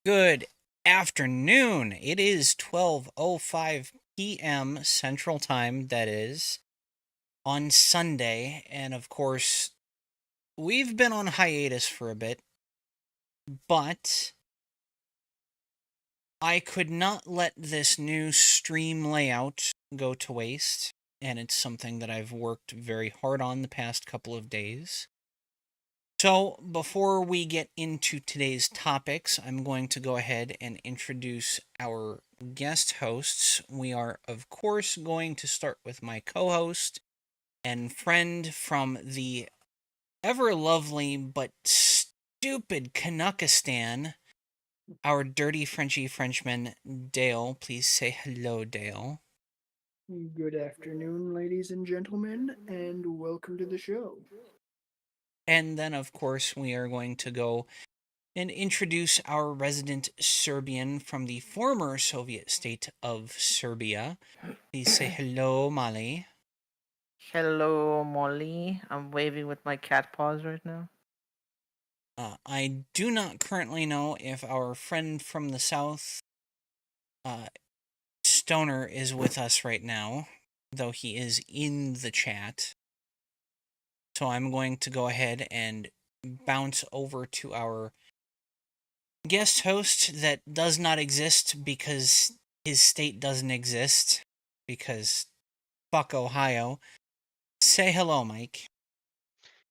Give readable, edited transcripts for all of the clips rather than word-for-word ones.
Good afternoon. It is 12:05 p.m. Central Time, that is, on Sunday, and of course, we've been on hiatus for a bit, but I could not let this new stream layout go to waste, and it's something that I've worked very hard on the past couple of days. So, before we get into today's topics, I'm going to go ahead and introduce our guest hosts. We are, of course, going to start with my co host and friend from the ever lovely but stupid Canuckistan, our dirty Frenchy Frenchman, Dale. Please say hello, Dale. Good afternoon, ladies and gentlemen, and welcome to the show. And then, of course, we are going to go and introduce our resident Serbian from the former Soviet state of Serbia. Please say hello, Mali. Hello, Molly. I'm waving with my cat paws right now. I do not currently know if our friend from the south, Stoner, is with us right now, though he is in the chat. So I'm going to go ahead and bounce over to our guest host that does not exist because his state doesn't exist, because fuck Ohio. Say hello, Mike.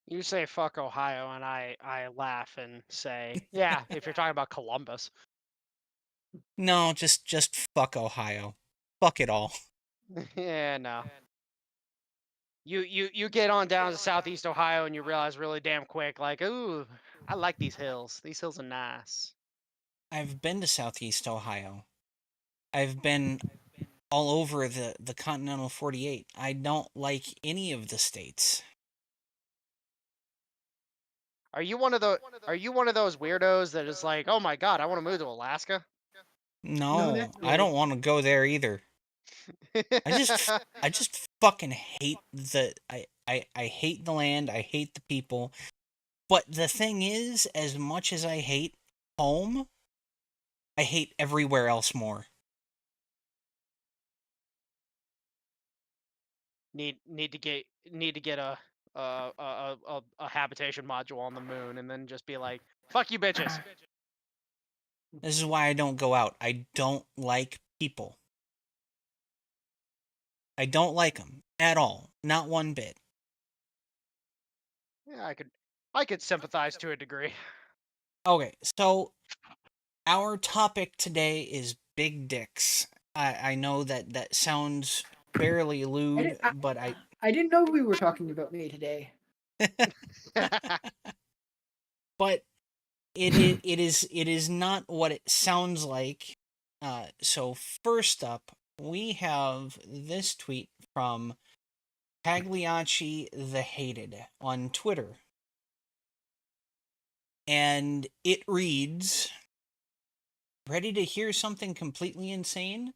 You say fuck Ohio, and I laugh and say, yeah, if you're talking about Columbus. No, just fuck Ohio. Fuck it all. Yeah, no. You get on down to Southeast Ohio and you realize really damn quick, like, ooh, I like these hills. These hills are nice. I've been to Southeast Ohio. I've been all over the continental 48. I don't like any of the states. Are you one of those weirdos that is like, oh my god, I want to move to Alaska? No, I don't want to go there either. I just fucking hate I hate the land, I hate the people. But the thing is, as much as I hate home, I hate everywhere else more. need to get a habitation module on the moon and then just be like, fuck you bitches. This is why I don't go out. I don't like people. I don't like them at all. Not one bit. Yeah, I could sympathize to a degree. Okay, so our topic today is big dicks. I know that sounds fairly lewd, but I didn't know we were talking about me today. but it is not what it sounds like. So first up, we have this tweet from Pagliacci the Hated on Twitter. And it reads, ready to hear something completely insane?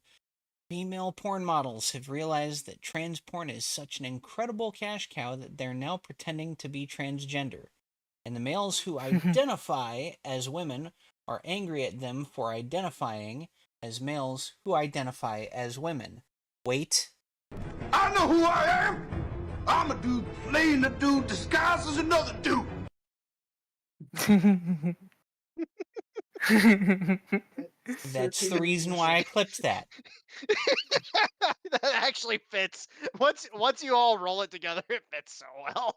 Female porn models have realized that trans porn is such an incredible cash cow that they're now pretending to be transgender. And the males who identify as women are angry at them for identifying as males who identify as women. Wait. I know who I am. I'm a dude playing a dude disguised as another dude. That's the reason why I clipped that. That actually fits. Once you all roll it together, it fits so well.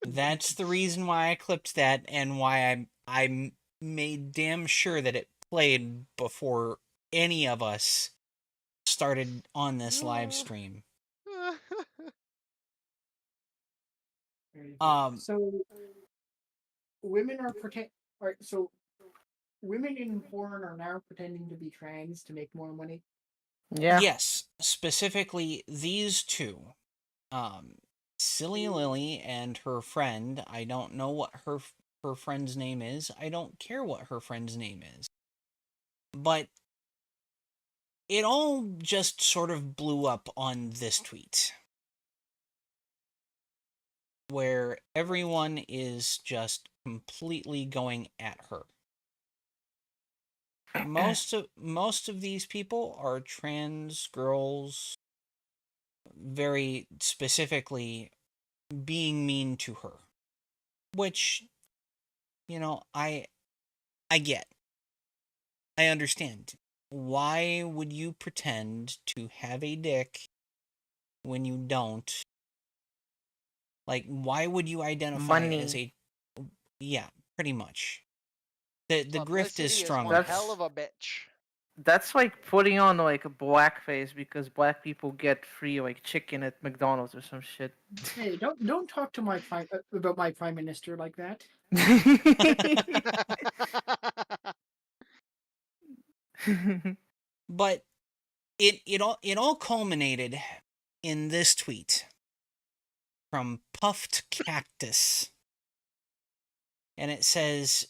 That's the reason why I clipped that, and why I made damn sure that it played before any of us started on this live stream. So women are so women in porn are now pretending to be trans to make more money. Yeah. Yes, specifically these two. Silly Lily and her friend. I don't know what her friend's name is. I don't care what her friend's name is. But it all just sort of blew up on this tweet, where everyone is just completely going at her. most of these people are trans girls, very specifically being mean to her, which, I get. I understand. Why would you pretend to have a dick when you don't? Like, why would you identify as Money. yeah, pretty much. The grift is Publicity is strong one with hell her. of a bitch. That's like putting on like a blackface because black people get free like chicken at McDonald's or some shit. Hey, don't talk to my prime about my prime minister like that. But it all culminated in this tweet from Puffed Cactus. And it says,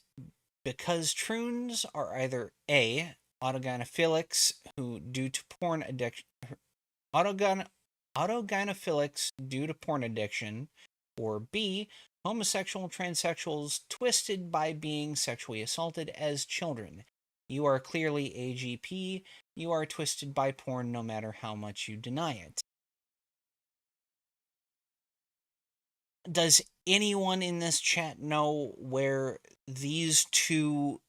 because troons are either A, autogynephilics who due to porn addiction autogynephilics due to porn addiction, or B, homosexual transsexuals twisted by being sexually assaulted as children. You are clearly AGP. You are twisted by porn no matter how much you deny it. Does anyone in this chat know where these two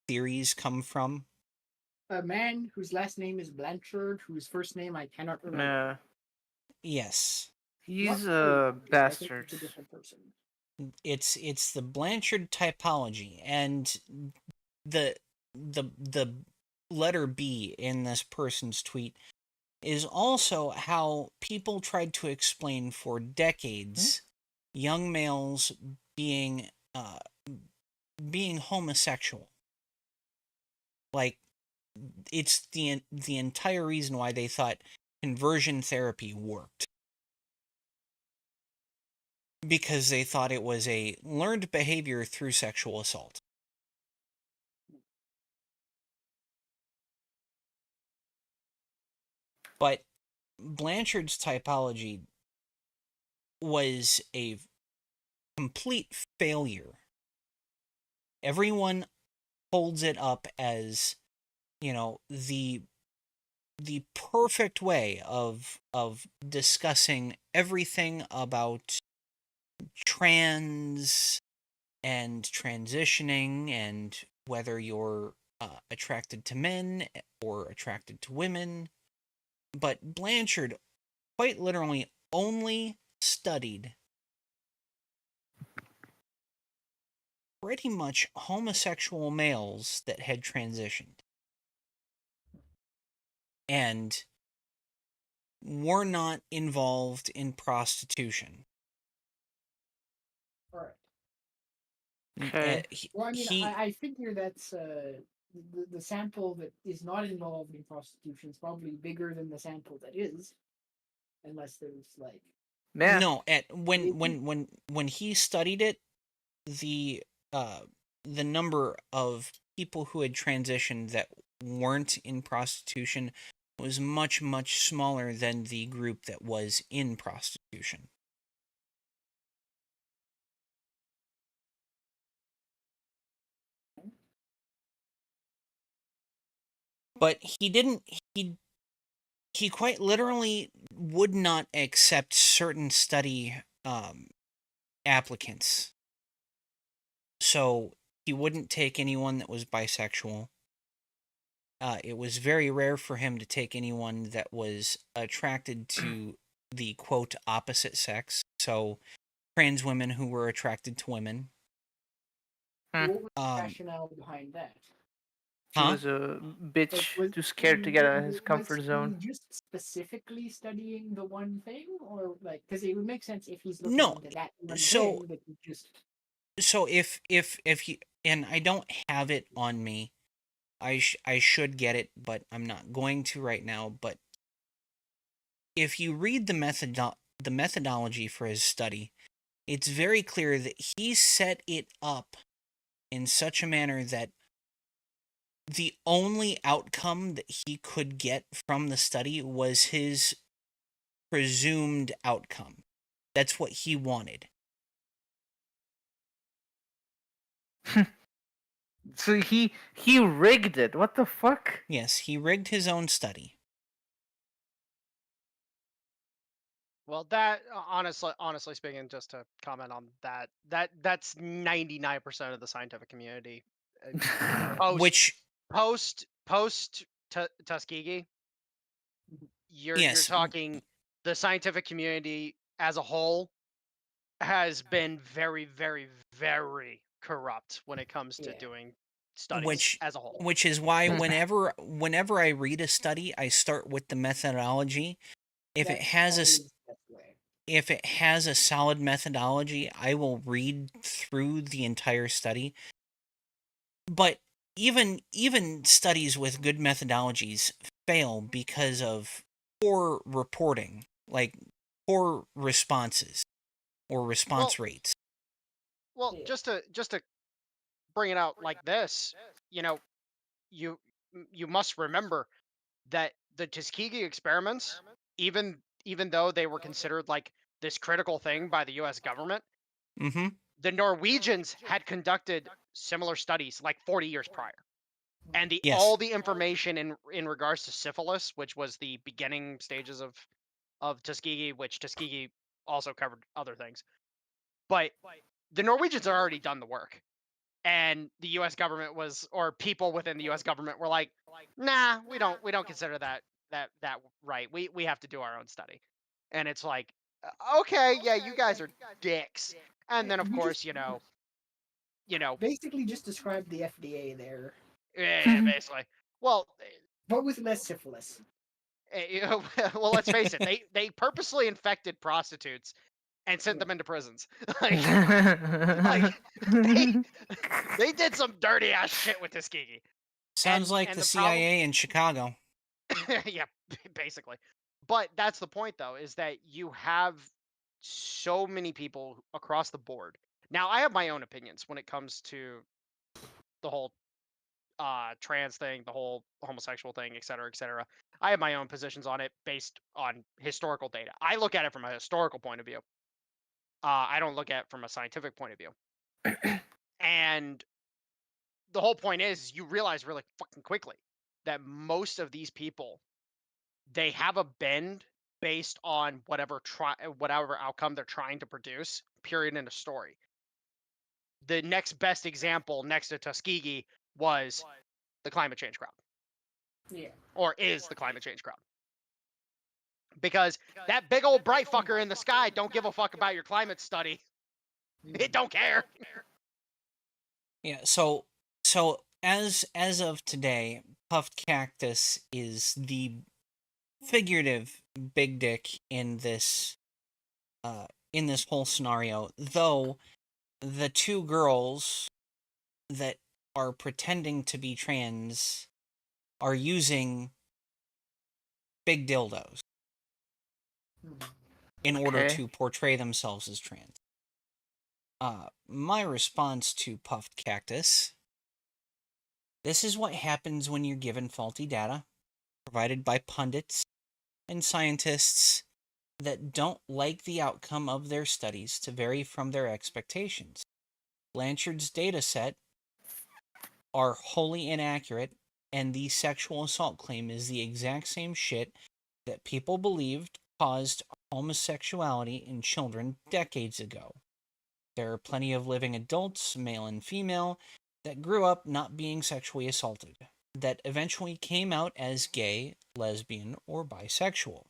theories come from? A man whose last name is Blanchard, whose first name I cannot remember. Yes. He's Not Cole a Blanchard, I think bastard. it's a different person. It's the Blanchard typology, and the the letter B in this person's tweet is also how people tried to explain for decades young males being being homosexual. Like, it's the entire reason why they thought conversion therapy worked, because they thought it was a learned behavior through sexual assault. But Blanchard's typology was a complete failure. Everyone holds it up as, the perfect way of discussing everything about trans and transitioning and whether you're attracted to men or attracted to women. But Blanchard quite literally only studied pretty much homosexual males that had transitioned and were not involved in prostitution. All right. Okay. Well, I mean, He I figure that's the sample that is not involved in prostitution is probably bigger than the sample that is, unless there's like Yeah. no at maybe. when he studied it, the uh the number of people who had transitioned that weren't in prostitution was much smaller than the group that was in prostitution. But he he quite literally would not accept certain study applicants. So he wouldn't take anyone that was bisexual. It was very rare for him to take anyone that was attracted to the quote opposite sex. So trans women who were attracted to women. What was the Um, rationale behind that? He huh? was a Like, bitch, too scared to get out of his comfort was zone. he just specifically studying the one thing, or like, because it would make sense if he's looking No. into that one So thing that he just. so if you, and I don't have it on me. I should get it, but I'm not going to right now. But if you read the methodology for his study, it's very clear that he set it up in such a manner that the only outcome that he could get from the study was his presumed outcome. That's what he wanted. So he rigged it. What the fuck? Yes, he rigged his own study. Well, that honestly speaking, just to comment on that's 99% of the scientific community. Post Which, post Tuskegee, you're yes, talking the scientific community as a whole has been very, very, very corrupt when it comes to Yeah. doing studies which as a whole. which is why whenever I read a study, I start with the methodology. If it That's has always the best way. if it has a solid methodology, I will read through the entire study. But even studies with good methodologies fail because of poor reporting, like poor responses or Well, response rates. well, Yeah. just to bring it out like this, you know, you you must remember that the Tuskegee experiments, even though they were considered like this critical thing by the U.S. government, Mm-hmm. the Norwegians had conducted similar studies like 40 years prior, and all Yes. the information in regards to syphilis, which was the beginning stages of Tuskegee, which Tuskegee also covered other things, but the Norwegians had already done the work, and the U.S. government was, or people within the U.S. government were like, nah, we don't consider that right. We have to do our own study, and it's like, okay, yeah, you guys are dicks. And then of You just course, you know, basically just described the FDA there, yeah, basically. Well, but with less syphilis. well, let's face it, they purposely infected prostitutes and sent them into prisons. like, like they they did some dirty ass shit with Tuskegee. Sounds And like and the the problem, CIA in Chicago. yeah, basically. But that's the point, though, is that you have so many people across the board. Now, I have my own opinions when it comes to the whole trans thing, the whole homosexual thing, et cetera, et cetera. I have my own positions on it based on historical data. I look at it from a historical point of view. I don't look at it from a scientific point of view. And the whole point is, you realize really fucking quickly that most of these people, they have a bend based on whatever outcome they're trying to produce. Period. In a story. The next best example next to Tuskegee was the climate change crowd, Yeah. or is the climate change crowd, because that big old bright fucker in the sky don't give a fuck about your climate study. It don't care. Yeah. So as of today, puffed cactus is the figurative big dick in this whole scenario. Though the two girls that are pretending to be trans are using big dildos in order Okay. to portray themselves as trans. My response to puffed cactus: this is what happens when you're given faulty data provided by pundits and scientists that don't like the outcome of their studies to vary from their expectations. Blanchard's dataset are wholly inaccurate, and the sexual assault claim is the exact same shit that people believed caused homosexuality in children decades ago. There are plenty of living adults, male and female, that grew up not being sexually assaulted, that eventually came out as gay, lesbian, or bisexual.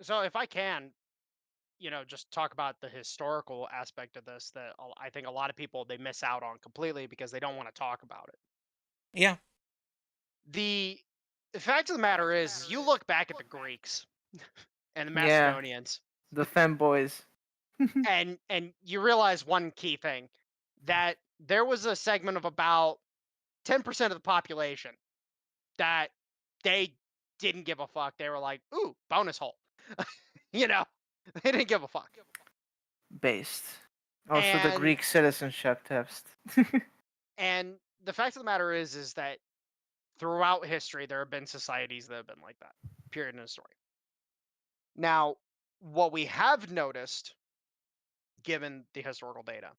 So if I can, just talk about the historical aspect of this that I think a lot of people they miss out on completely because they don't want to talk about it. Yeah, The fact of the matter is, you look back at the Greeks and the Yeah, Macedonians, the femboys. and you realize one key thing, that there was a segment of about 10% of the population that they didn't give a fuck. They were like, "Ooh, bonus hole," you know. They didn't give a fuck. Based. Also, the And Greek citizenship test. and the fact of the matter is that throughout history there have been societies that have been like that. Period in the story. Now, what we have noticed given the historical data,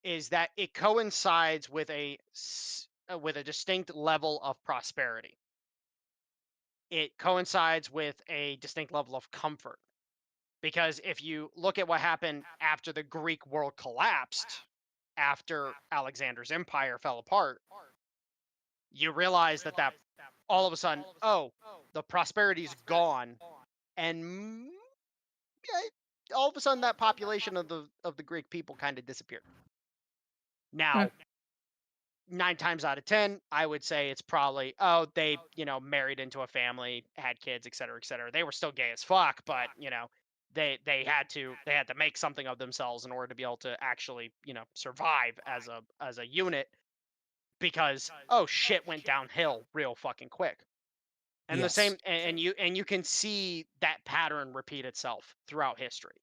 is that it coincides with a distinct level of prosperity. It coincides with a distinct level of comfort. Because if you look at what happened after the Greek world collapsed, after Alexander's empire fell apart, you realize that all of a sudden, oh, the prosperity's gone, and all of a sudden that population of the Greek people kind of disappeared. Now, 9 times out of 10, I would say it's probably, oh, they, married into a family, had kids, et cetera, et cetera. They were still gay as fuck, but, they had to make something of themselves in order to be able to actually, survive as a unit, because oh shit went downhill real fucking quick. And the Yes. same, and you can see that pattern repeat itself throughout history.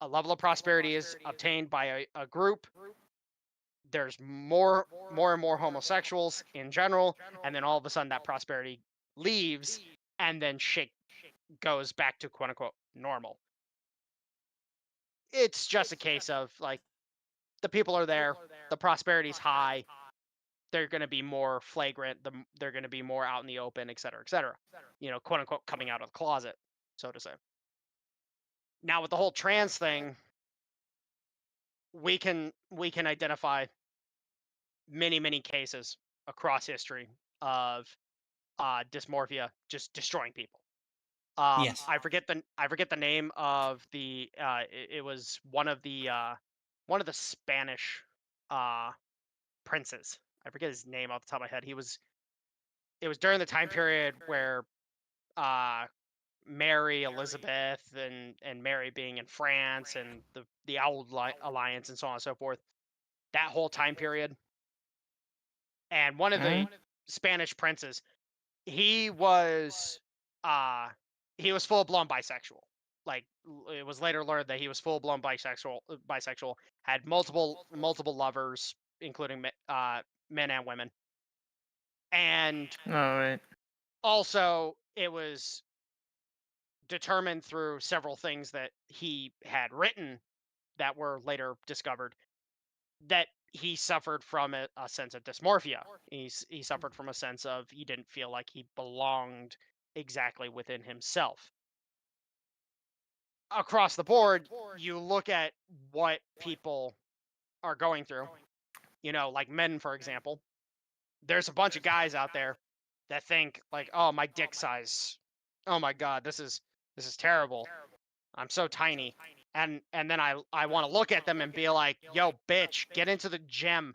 A level of prosperity is obtained by a group. There's more and more homosexuals in general, and then all of a sudden that prosperity leaves, and then shit goes back to quote unquote normal. It's just a case of like, the people are there, the prosperity's high, they're going to be more flagrant, they're going to be more out in the open, et cetera, quote unquote coming out of the closet, so to say. Now with the whole trans thing, we can identify many cases across history of dysmorphia just destroying people. Yes. I forget the name of the it was one of the Spanish princes. I forget his name off the top of my head. It was during the time period where Mary, Elizabeth, and Mary being in France, and the Old Alliance, and so on and so forth. That whole time period. And one of the Spanish princes, he was full blown bisexual. Like, it was later learned that he was full blown bisexual, had multiple lovers, including men and women. And All right. also, it was determined through several things that he had written that were later discovered that he suffered from a sense of dysmorphia. He suffered from a sense of he didn't feel like he belonged exactly within himself. Across the board, you look at what people are going through, like men, for example. There's a bunch of guys out there that think like, oh, my dick size, oh my god, this is terrible, I'm so tiny. And then I want to look at them and be like, yo, bitch, get into the gym.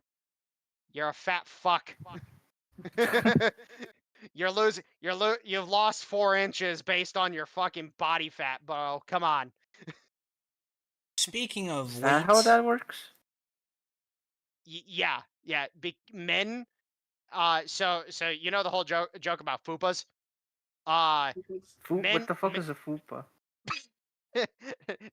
You're a fat fuck. You've lost 4 inches based on your fucking body fat, bro. Come on. Speaking of Is weight, that how that works? Yeah. Men. So you know the whole joke about fupas. Men. What the fuck is a fupa?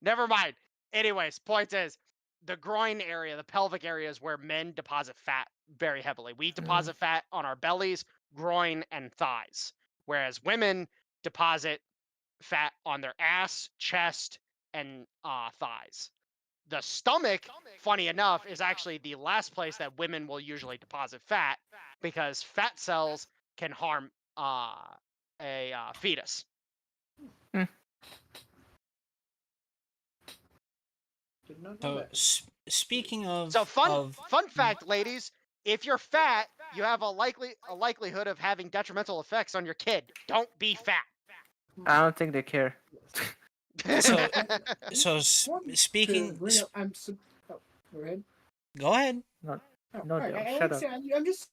Never mind. Anyways, point is, the groin area, the pelvic area, is where men deposit fat very heavily. We deposit fat on our bellies, groin, and thighs, whereas women deposit fat on their ass, chest, and thighs. The stomach, funny enough, is actually the last place that women will usually deposit fat, because fat cells can harm a fetus. Did not know so that. speaking of So fun fact, ladies, if you're fat, you have a likelihood of having detrimental effects on your kid. Don't be fat. I don't think they care. so Want speaking. to bring up, oh, go ahead. Go ahead. No, Oh, no, alright, Joe, I shut like up. to say, I'm just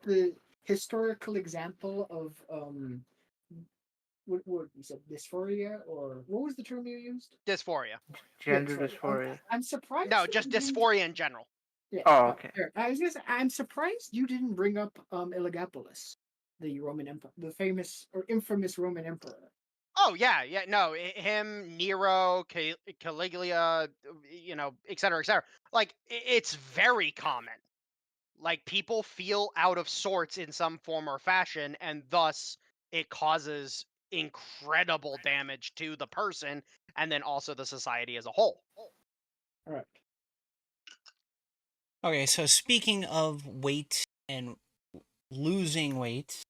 the historical example of what you said, dysphoria, or what was the term you used? Dysphoria. Gender Dysphoria. dysphoria. I'm surprised. No, you just didn't- dysphoria in general. Yeah. Oh, okay. There. I was just, I'm surprised you didn't bring up Elagabalus, the Roman emperor, the famous or infamous Roman emperor. Oh yeah, no, him, Nero, Caligula, et cetera, et cetera. Like, it's very common. Like, people feel out of sorts in some form or fashion, and thus it causes incredible damage to the person, and then also the society as a whole. All right. Okay, so speaking of weight and losing weight,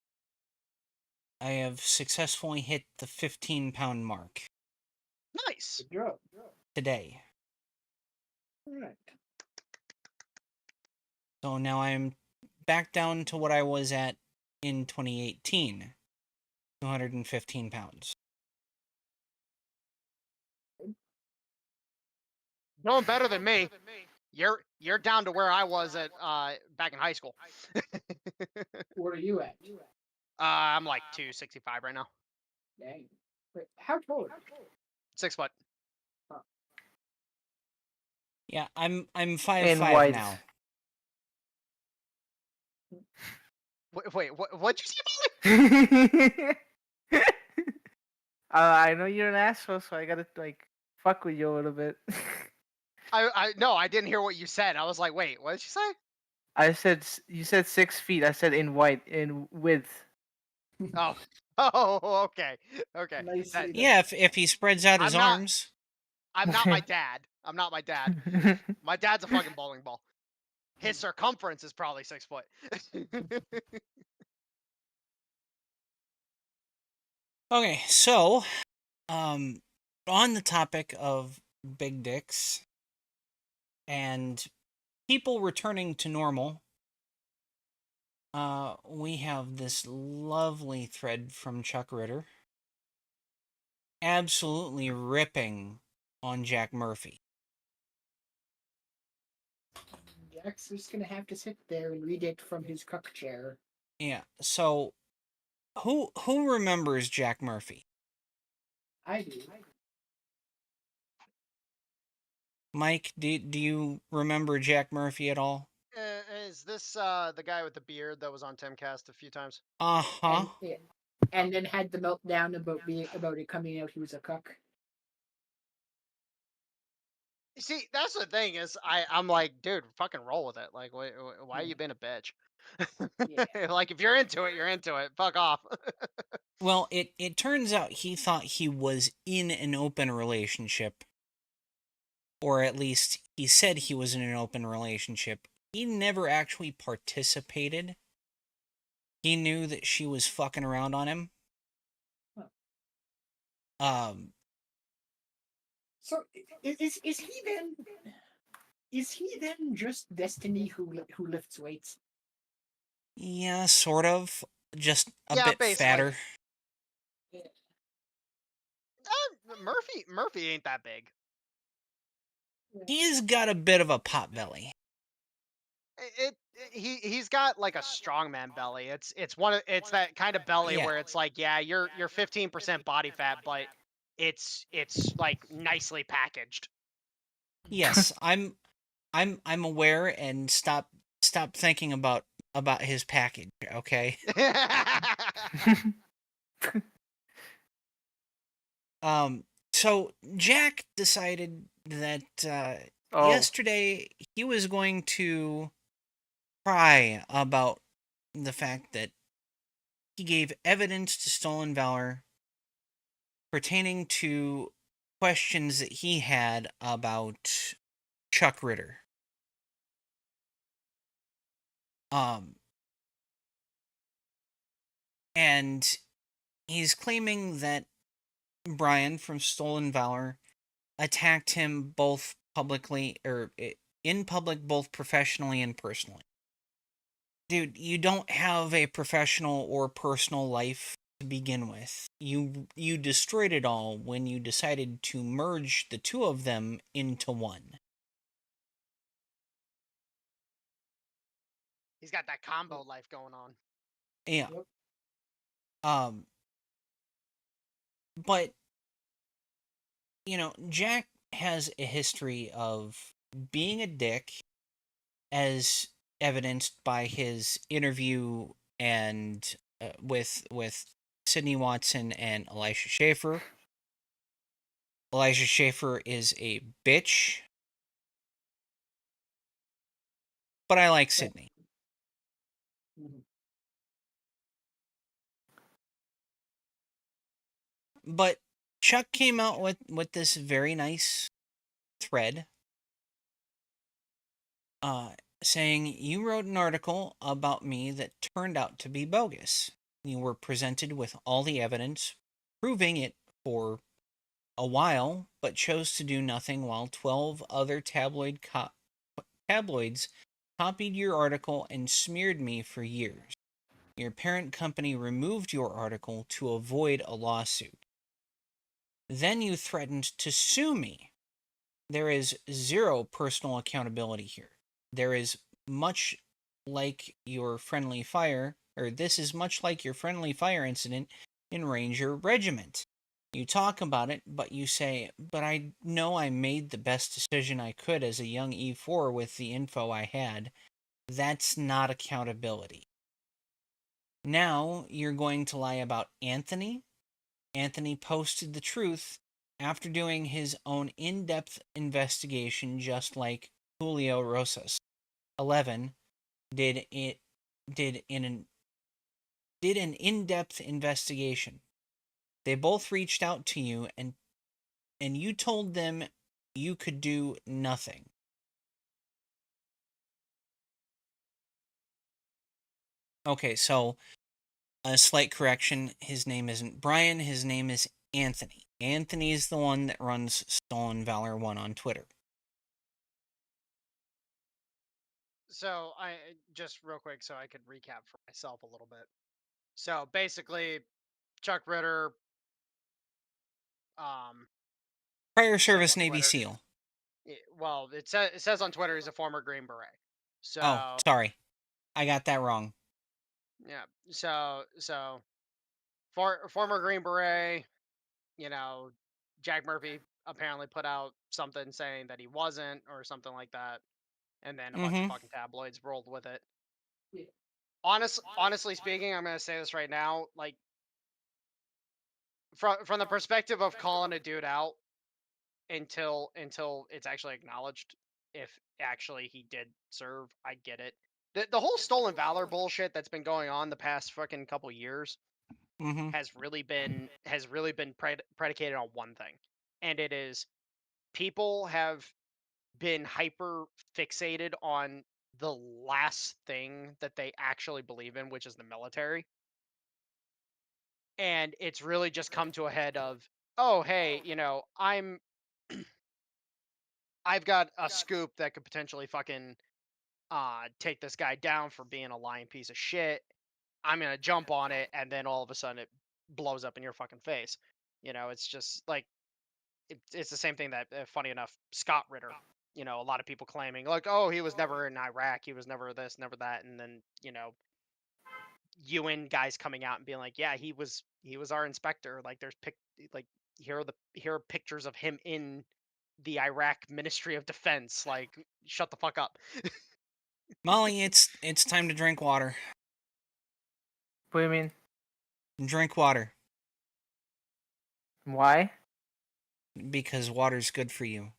I have successfully hit the 15-pound mark Nice. Good job. today. All right. So now I'm back down to what I was at in 2018, 215 pounds. Doing better than me. You're down to where I was at back in high school. What are you at? I'm like 265 right now. Dang. Wait, how tall are you? 6 foot. Yeah, I'm In 5'5" white. now. Wait, what'd you say, I know you're an asshole, so I gotta like fuck with you a little bit. I no, I didn't hear what you said. I was like, wait, what did you say? I said you said 6 feet. I said in white, in width. Oh, oh, okay, okay. Nice. That, Yeah, if he spreads out his I'm not- arms. I'm not my dad. I'm not my dad. My dad's a fucking bowling ball. His circumference is probably 6 foot. Okay, so on the topic of big dicks and people returning to normal, we have this lovely thread from Chuck Ritter absolutely ripping on Jack Murphy. Jack's just gonna have to sit there and read it from his cuck chair. Yeah, so who remembers Jack Murphy? I do. Mike, do you remember Jack Murphy at all? Is this the guy with the beard that was on Timcast a few times? Uh-huh. And then had the meltdown about it coming out he was a cuck. See, that's the thing is, I'm like, dude, fucking roll with it. Like, why you been a bitch? Yeah. Like, if you're into it, you're into it. Fuck off. Well, it turns out he thought he was in an open relationship. Or at least he said he was in an open relationship. He never actually participated. He knew that she was fucking around on him. So is he then just Destiny who lifts weights? Yeah, sort of. Just a Yeah, bit basically. fatter. Murphy ain't that big. He's got a bit of a pot belly. He's got like a strongman belly. It's that kind of belly Yeah. where it's like, yeah, you're 15% body fat, but it's like nicely packaged. Yes, I'm aware, and stop thinking about his package, okay? So Jack decided that Oh. yesterday he was going to cry about the fact that he gave evidence to Stolen Valor pertaining to questions that he had about Chuck Ritter. And he's claiming that Brian from Stolen Valor attacked him both publicly, or in public, both professionally and personally. Dude, you don't have a professional or personal life to begin with. You destroyed it all when you decided to merge the two of them into one. He's got that combo life going on. Yeah. Yep. But Jack has a history of being a dick, as evidenced by his interview and with Sydney Watson and Elisha Schaefer. Elisha Schaefer is a bitch, but I like Sydney. Mhm. But Chuck came out with this very nice thread saying, "You wrote an article about me that turned out to be bogus. You were presented with all the evidence proving it for a while, but chose to do nothing while 12 other tabloids copied your article and smeared me for years. Your parent company removed your article to avoid a lawsuit. Then you threatened to sue me. There is zero personal accountability here. There is much like your friendly fire, or this is much like your friendly fire incident in Ranger Regiment. You talk about it, but you say, but I know I made the best decision I could as a young E4 with the info I had. That's not accountability. Now you're going to lie about Anthony? Anthony posted the truth after doing his own in-depth investigation, just like Julio Rosas 11 did it did an in-depth investigation. They both reached out to you and you told them you could do nothing. Okay, so a slight correction. His name isn't Brian, his name is Anthony. Anthony is the one that runs Stolen Valor 1 on Twitter. So I just real quick, so I could recap for myself a little bit. So basically, Chuck Ritter, um, Prior says service on Navy Twitter. SEAL. Well, it says on Twitter he's a former Green Beret. So Oh, sorry. I got that wrong. yeah, so former Green Beret, you know, Jack Murphy apparently put out something saying that he wasn't or something like that, and then a bunch of fucking tabloids rolled with it. Yeah. Honestly speaking, I'm gonna say this right now, like from the perspective of calling a dude out until it's actually acknowledged if actually he did serve, I get it. The whole stolen valor bullshit that's been going on the past fucking couple years has really been predicated on one thing, and it is people have been hyper fixated on the last thing that they actually believe in, which is the military. And it's really just come to a head of, oh hey, I've got a scoop that could potentially fucking take this guy down for being a lying piece of shit. I'm gonna jump on it, and then all of a sudden it blows up in your fucking face. It's just like it's the same thing that, funny enough, Scott Ritter. A lot of people claiming like, oh, he was never in Iraq, he was never this, never that, and then UN guys coming out and being like, yeah, he was our inspector. Like, like here are pictures of him in the Iraq Ministry of Defense. Like, shut the fuck up. Molly, it's time to drink water. What do you mean? Drink water. Why? Because water's good for you.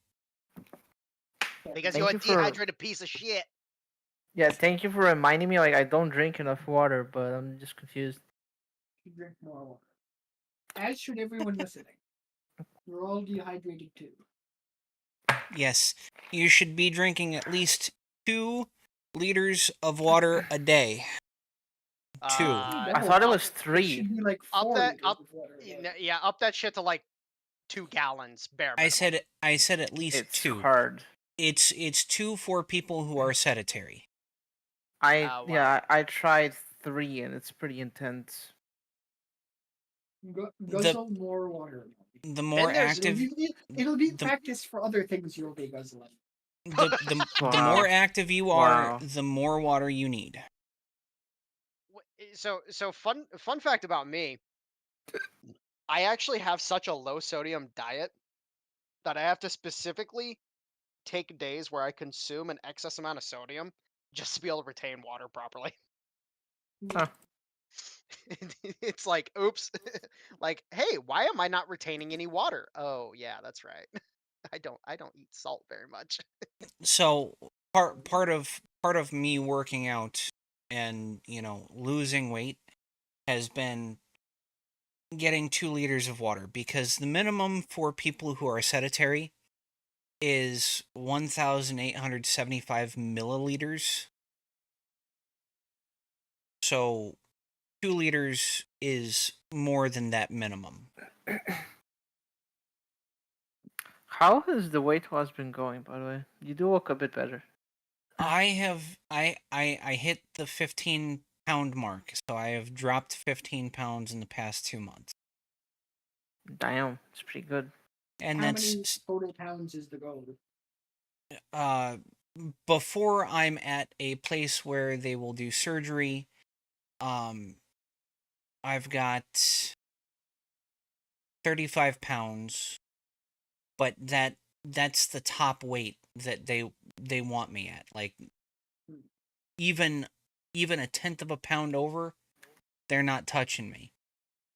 Because Thank you're a you for- dehydrated piece of shit. Yeah, thank you for reminding me. Like, I don't drink enough water, but I'm just confused. You drink more water. As should everyone listening. We're all dehydrated too. Yes, you should be drinking at least 2 liters of water a day. 2. I thought it was It 3. should be like Up 4 that liters up, of water a day. yeah, up that shit to like 2 gallons bare minimum. I said at least It's 2. hard. It's 2 for people who are sedentary. Yeah, I tried 3 and it's pretty intense. Guzzle more water. The more active It'll be practice for other things you'll be guzzling. the Wow. more active you are, Wow. the more water you need. So fun fact about me, I actually have such a low sodium diet that I have to specifically take days where I consume an excess amount of sodium just to be able to retain water properly. Huh. It's like, oops. Like, hey, why am I not retaining any water? Oh yeah, that's right. I don't eat salt very much. So part of me working out and losing weight has been getting 2 liters of water because the minimum for people who are sedentary is 1,875 milliliters. So 2 liters is more than that minimum. How has the weight loss been going, by the way? You do look a bit better. I hit the 15-pound mark, so I have dropped 15 pounds in the past 2 months. Damn, it's pretty good. And How that's many total pounds is the goal? before I'm at a place where they will do surgery. I've got 35 pounds, but that's the top weight that they want me at. Like even a tenth of a pound over, they're not touching me.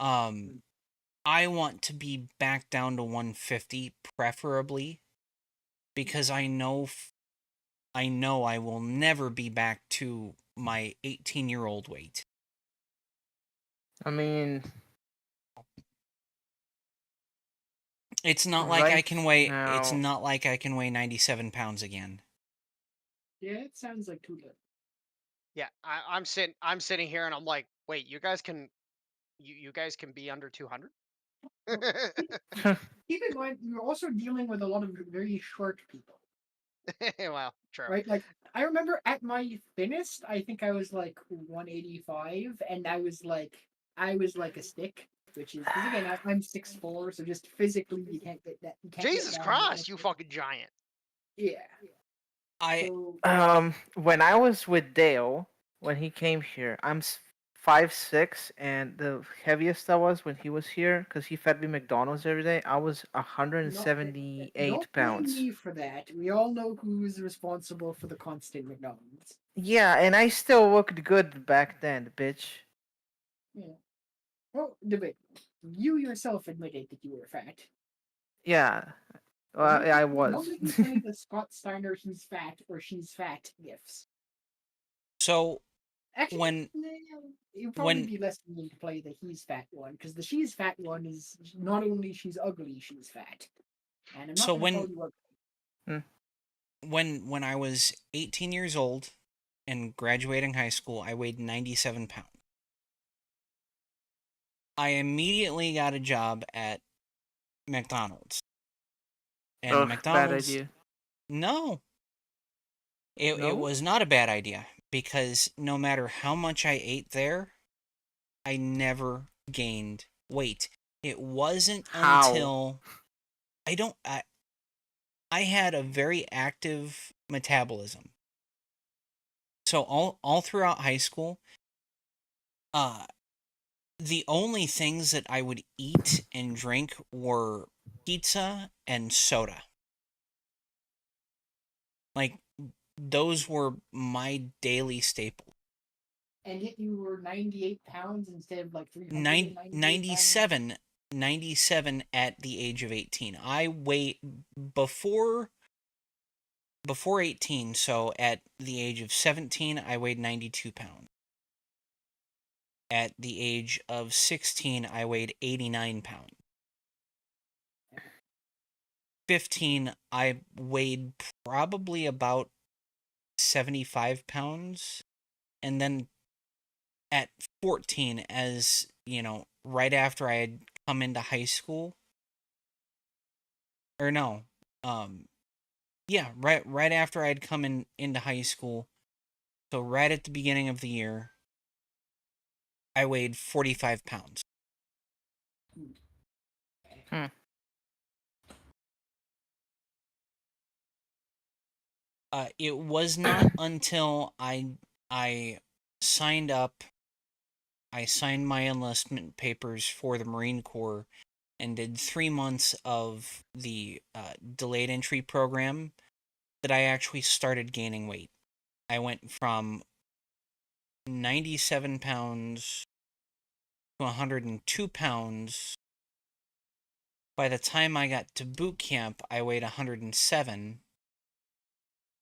I want to be back down to 150 preferably because I know I will never be back to my 18-year-old weight. I mean, It's not like I right can weigh it's now, not like I can weigh 97 pounds again. Yeah, it sounds like too little. Yeah, I'm sitting here and I'm like, wait, you guys can be under 200? Keep in mind, you're also dealing with a lot of very short people, Well, true. right? Like, I remember at my thinnest, I think I was like 185, and I was like a stick, which is because again I'm 6'4", so just physically you can't get that. You can't get Jesus down that Christ, much. you fucking giant. Yeah. I So when I was with Dale, when he came here, I'm 5'6", and the heaviest I was when he was here, because he fed me McDonald's every day, I was don't 178 blame pounds. me for that. We all know who's responsible for the constant McDonald's. Yeah, and I still looked good back then, bitch. Yeah. Well, debate. You yourself admitted that you were fat. Yeah, I was. Nobody played the Scott Steiner "he's fat" or "she's fat" gifs. so Actually, when you'd probably when be less than me to play the "he's fat" one because the "she's fat" one is not only she's ugly, she's fat, and I'm not so going to call you ugly. when I was 18 years old and graduating high school, I weighed 97 pounds. I immediately got a job at McDonald's. And Ugh, bad McDonald's, idea. no, it No? was not a bad idea because no matter how much I ate there, I never gained weight. It wasn't How? until I had a very active metabolism. So all throughout high school, uh the only things that I would eat and drink were pizza and soda. Like those were my daily staple. And yet you were 98 pounds instead of like 398 97 97 at the age of 18. I weighed before 18, so at the age of 17 I weighed 92 pounds. At the age of 16 I weighed 89 pounds. 15 I weighed probably about 75 pounds, and then at 14, as you know, right after I had come into high school, or no, yeah, right after I had come into high school, so right at the beginning of the year, I weighed 45 pounds. Hmm. It was not until I signed up, I signed my enlistment papers for the Marine Corps and did 3 months of the delayed entry program that I actually started gaining weight. I went from 97 pounds to 102 pounds. By the time I got to boot camp, I weighed 107.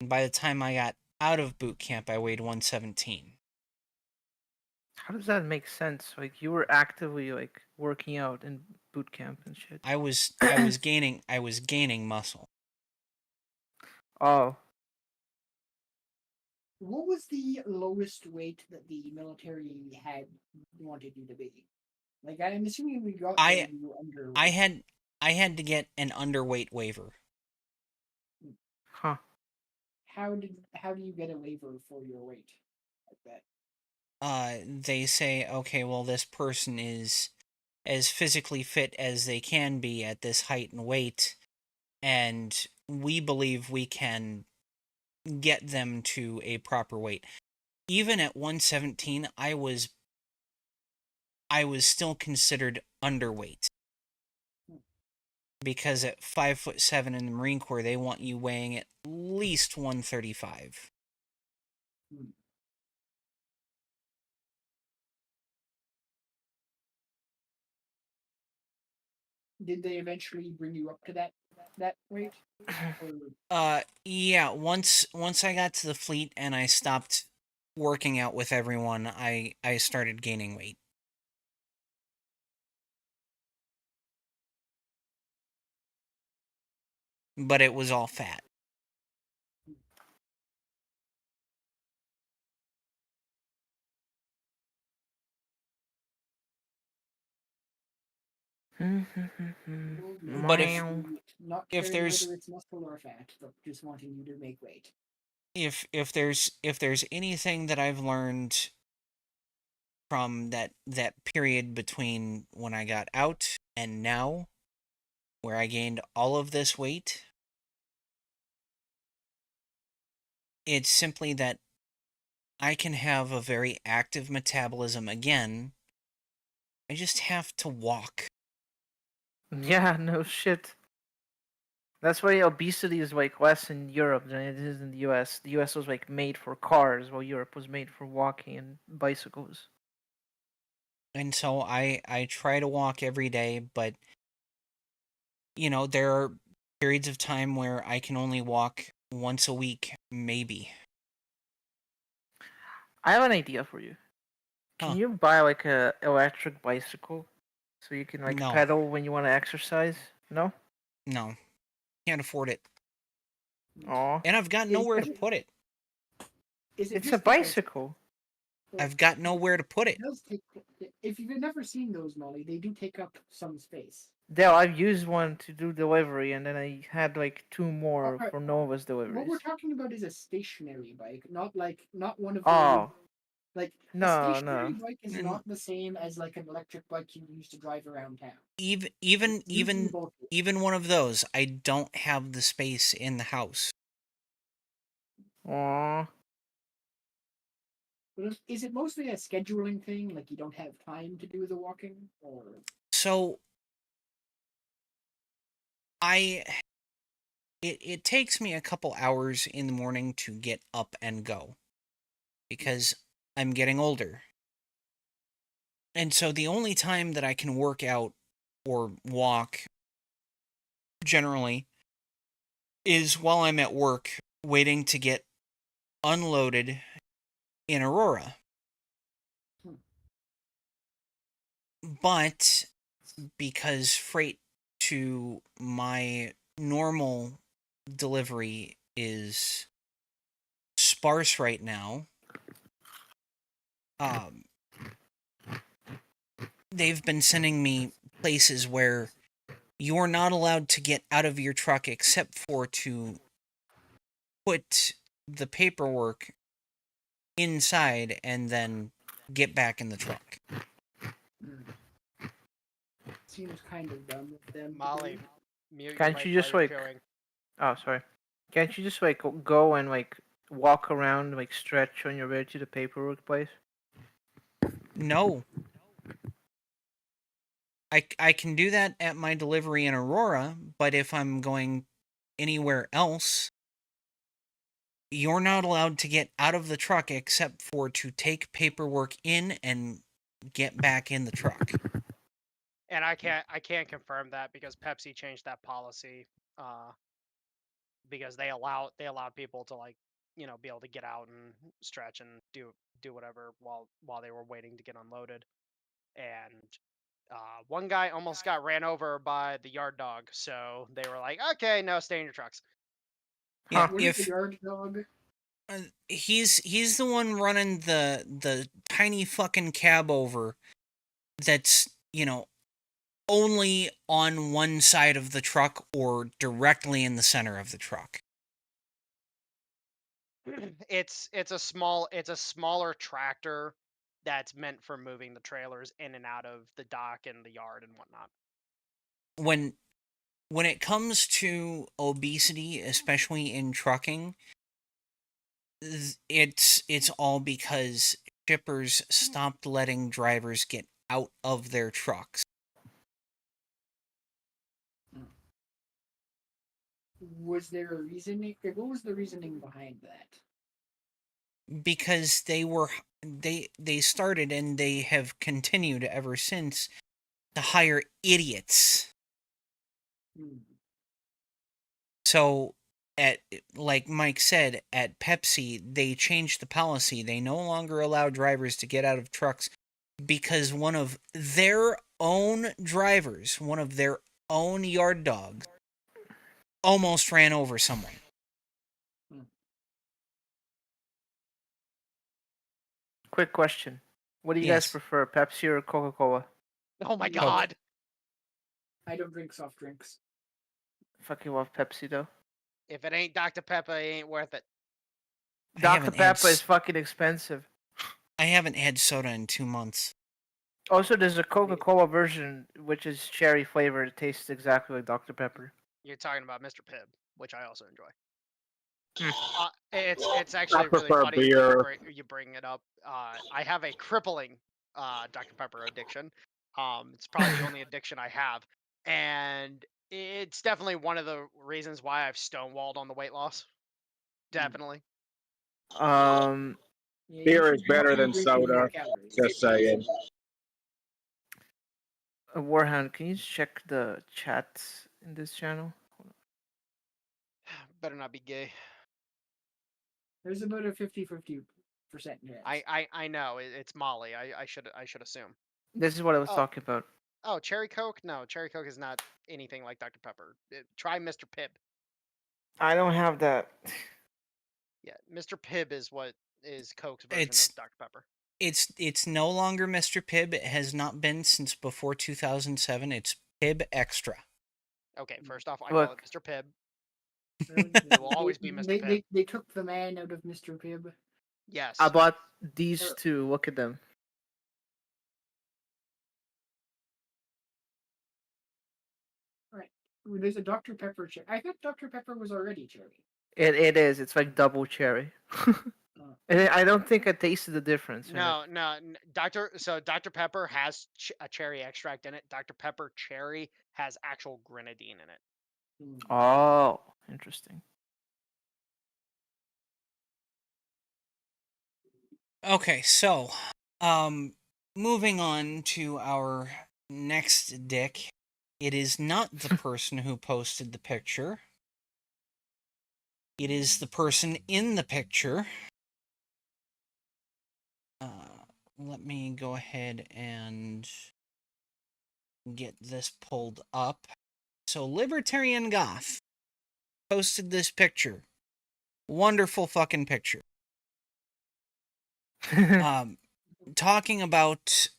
And by the time I got out of boot camp, I weighed 117. How does that make sense? Like you were actively like working out in boot camp and shit. I was gaining muscle. Oh, What was the lowest weight that the military had wanted you to be? Like, I'm assuming we got there I and you were underweight. I had to get an underweight waiver. huh. How do you get a waiver for your weight like that? They say, okay, well, this person is as physically fit as they can be at this height and weight, and we believe we can get them to a proper weight. Even at 117, I was still considered underweight. Because at 5'7" in the Marine Corps, they want you weighing at least 135. Hmm. Did they eventually bring you up to that weight? Or Yeah, once I got to the fleet and I stopped working out with everyone, I started gaining weight. But it was all fat. But not if caring there's whether it's muscle or fat, but just wanting you to make weight. if there's anything that I've learned from that period between when I got out and now, where I gained all of this weight, it's simply that I can have a very active metabolism again. I just have to walk. Yeah, no shit. That's why obesity is like less in Europe than it is in the US. The US was like made for cars, while Europe was made for walking and bicycles. And so I try to walk every day, but there are periods of time where I can only walk once a week, maybe. I have an idea for you. Can Huh. you buy like a electric bicycle so you can like No. pedal when you want to exercise? No? No. Can't afford it. Aw. And I've got Is nowhere to it- put it. Is it It's a just because bicycle. I've got nowhere to put it. it does take? If you've never seen those, Molly, they do take up some space. Dale, I've used one to do delivery, and then I had like two more Alright, for Nova's what we're deliveries. talking about is a stationary bike, not one of those. Oh, Like a no, stationary no. bike is N- not the same as like an electric bike you use to drive around town. Even Using both. even one of those, I don't have the space in the house. Aw. But is it mostly a scheduling thing? Like you don't have time to do the walking, or So it takes me a couple hours in the morning to get up and go because I'm getting older. And so the only time that I can work out or walk generally is while I'm at work waiting to get unloaded in Aurora. Hmm. But because freight to my normal delivery is sparse right now, um, they've been sending me places where you're not allowed to get out of your truck except for to put the paperwork inside and then get back in the truck. seems kind of dumb of them. to Molly, do. mute your Can't mic you while just you're like? chewing. Oh, sorry. Can't you just like go and like walk around, like stretch on your way to the paperwork place? No. I can do that at my delivery in Aurora, but if I'm going anywhere else, you're not allowed to get out of the truck except for to take paperwork in and get back in the truck. And I can't confirm that because Pepsi changed that policy because they allow people to like be able to get out and stretch and do whatever while they were waiting to get unloaded. And one guy almost got ran over by the yard dog, so they were like, "Okay, no, stay in your trucks." Yeah, Huh. What is the yard dog? he's the one running the tiny fucking cab over that's, only on one side of the truck or directly in the center of the truck. It's a smaller tractor that's meant for moving the trailers in and out of the dock and the yard and whatnot. When it comes to obesity, especially in trucking, it's all because shippers stopped letting drivers get out of their trucks. Was there a reasoning? What was the reasoning behind that? Because they started and they have continued ever since to hire idiots. Hmm. So like Mike said, at Pepsi, they changed the policy. They no longer allow drivers to get out of trucks because one of their own drivers, one of their own yard dogs, almost ran over someone. Quick question. What do you guys Yes. prefer, Pepsi or Coca-Cola? Oh my Coke. god! I don't drink soft drinks. Fucking love Pepsi though. If it ain't Dr. Pepper, it ain't worth it. I Dr. haven't had Pepper is fucking expensive. I haven't had soda in 2 months. Also, there's a Coca-Cola version which is cherry flavored. It tastes exactly like Dr. Pepper. You're talking about Mr. Pibb, which I also enjoy. Hmm. It's actually really prefer funny beer. you bring it up. I have a crippling Dr. Pepper addiction. It's probably the only addiction I have, and it's definitely one of the reasons why I've stonewalled on the weight loss. Definitely. Um, Yeah, Beer you is should better be than drinking more soda. calories. Just saying. Warhound, can you check the chat in this channel? Better not be gay. There's about a 50-50% chance. I know it's Molly. I should assume. This is what I was Oh. talking about. Oh, Cherry Coke? No, Cherry Coke is not anything like Dr. Pepper. Try Mr. Pibb. I don't have that. Yeah, Mr. Pibb is what is Coke's version It's of Dr. Pepper. it's no longer Mr. Pibb. It has not been since before 2007. It's Pibb Extra. Okay, first off, I call it Look. Mr. Pibb. They will always be Mr. Pibb. They took the man out of Mr. Pibb. Yes. I bought these two. Look at them. Right. There's a Dr. Pepper cherry. I thought Dr. Pepper was already cherry. It is. It's like double cherry. And I don't think I tasted the difference. No, Dr. Pepper has a cherry extract in it. Dr. Pepper cherry has actual grenadine in it. Oh, interesting. Okay, so moving on to our next dick. It is not the person who posted the picture. It is the person in the picture. Let me go ahead and get this pulled up. So, Libertarian Goth posted this picture. Wonderful fucking picture. Talking about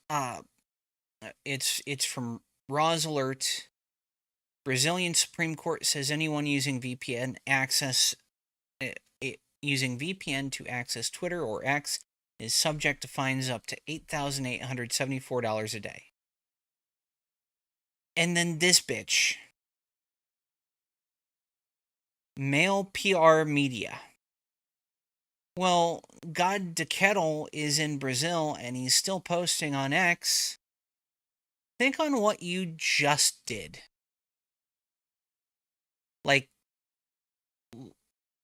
it's from Roz Alert. Brazilian Supreme Court says anyone using VPN to access Twitter or X is subject to fines up to $8,874 a day. And then this bitch. Male PR media. Well, God de Kettle is in Brazil and he's still posting on X. Think on what you just did. Like,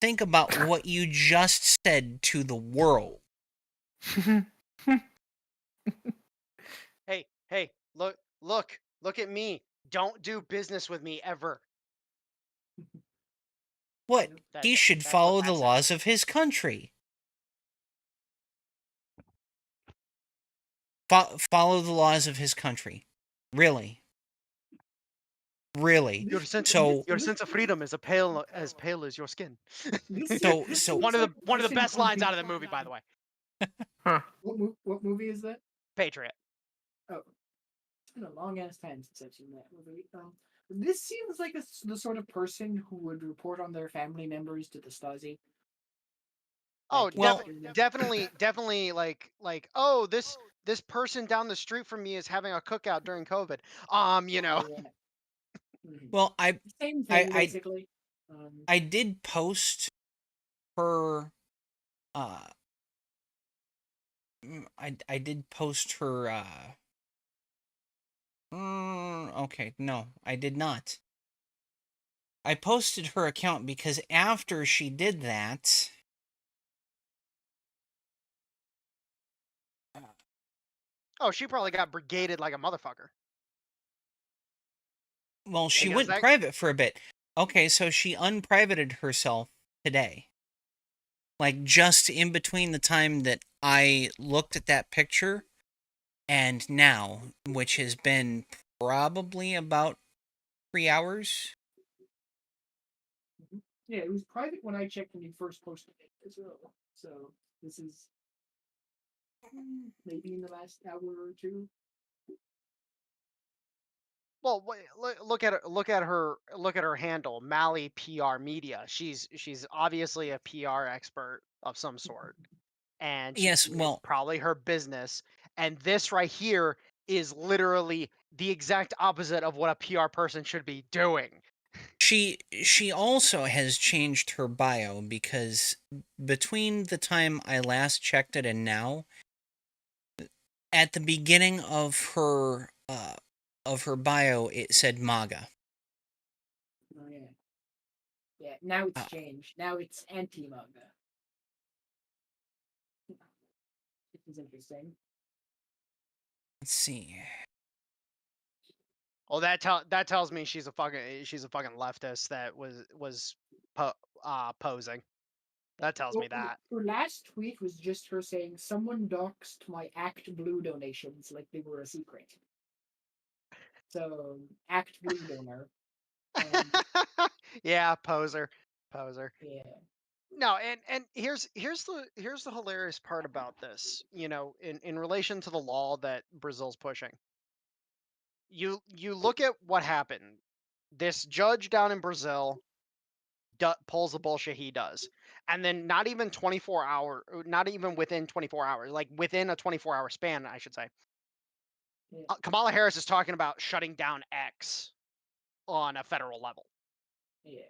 think about what you just said to the world. Hey, look at me. Don't do business with me ever. What? That- He should that's what follow that the says. laws of his country. Follow the laws of his country. Really. Really. Your sense, So your sense of freedom is pale as your skin. This So- this so- seems one of like the a one of the person best who would lines be- out of the movie, by the way. Huh. What movie is that? Patriot. Oh, it's been a long ass time since I've seen that movie. This seems like the sort of person who would report on their family members to the Stasi. Oh, Well- definitely like oh this person down the street from me is having a cookout during COVID. You know. Yeah. Mhm. Well, Same I- thing, basically. I did post her. I did post her. Okay, no, I did not. I posted her account because after she did that, Oh, she probably got brigaded like a motherfucker. well, she Because went that- private for a bit. Okay, so she unprivated herself today. Like just in between the time that I looked at that picture and now, which has been probably about 3 hours. Yeah, it was private when I checked when you first posted it as well. So this is maybe in the last hour or two. Well, look at her handle, Mally PR Media. She's obviously a PR expert of some sort, and Yes, it's well, probably her business. And this right here is literally the exact opposite of what a PR person should be doing. she also has changed her bio because between the time I last checked it and now, at the beginning of her bio, it said MAGA. Oh yeah. Yeah, now it's Uh, changed. Now it's anti-manga. This is interesting. Let's see. Well, that tells me she's a fucking leftist that was posing. That tells me that. Her last tweet was just her saying, "Someone doxed my Act Blue donations like they were a secret." So, Act Blue donor. Yeah, poser. Yeah. No, and here's the hilarious part about this. You know, in relation to the law that Brazil's pushing. You look at what happened. This judge down in Brazil pulls the bullshit he does, and then not even within 24 hours, like within a 24-hour span, I should say. Yeah. Kamala Harris is talking about shutting down X on a federal level. Yeah.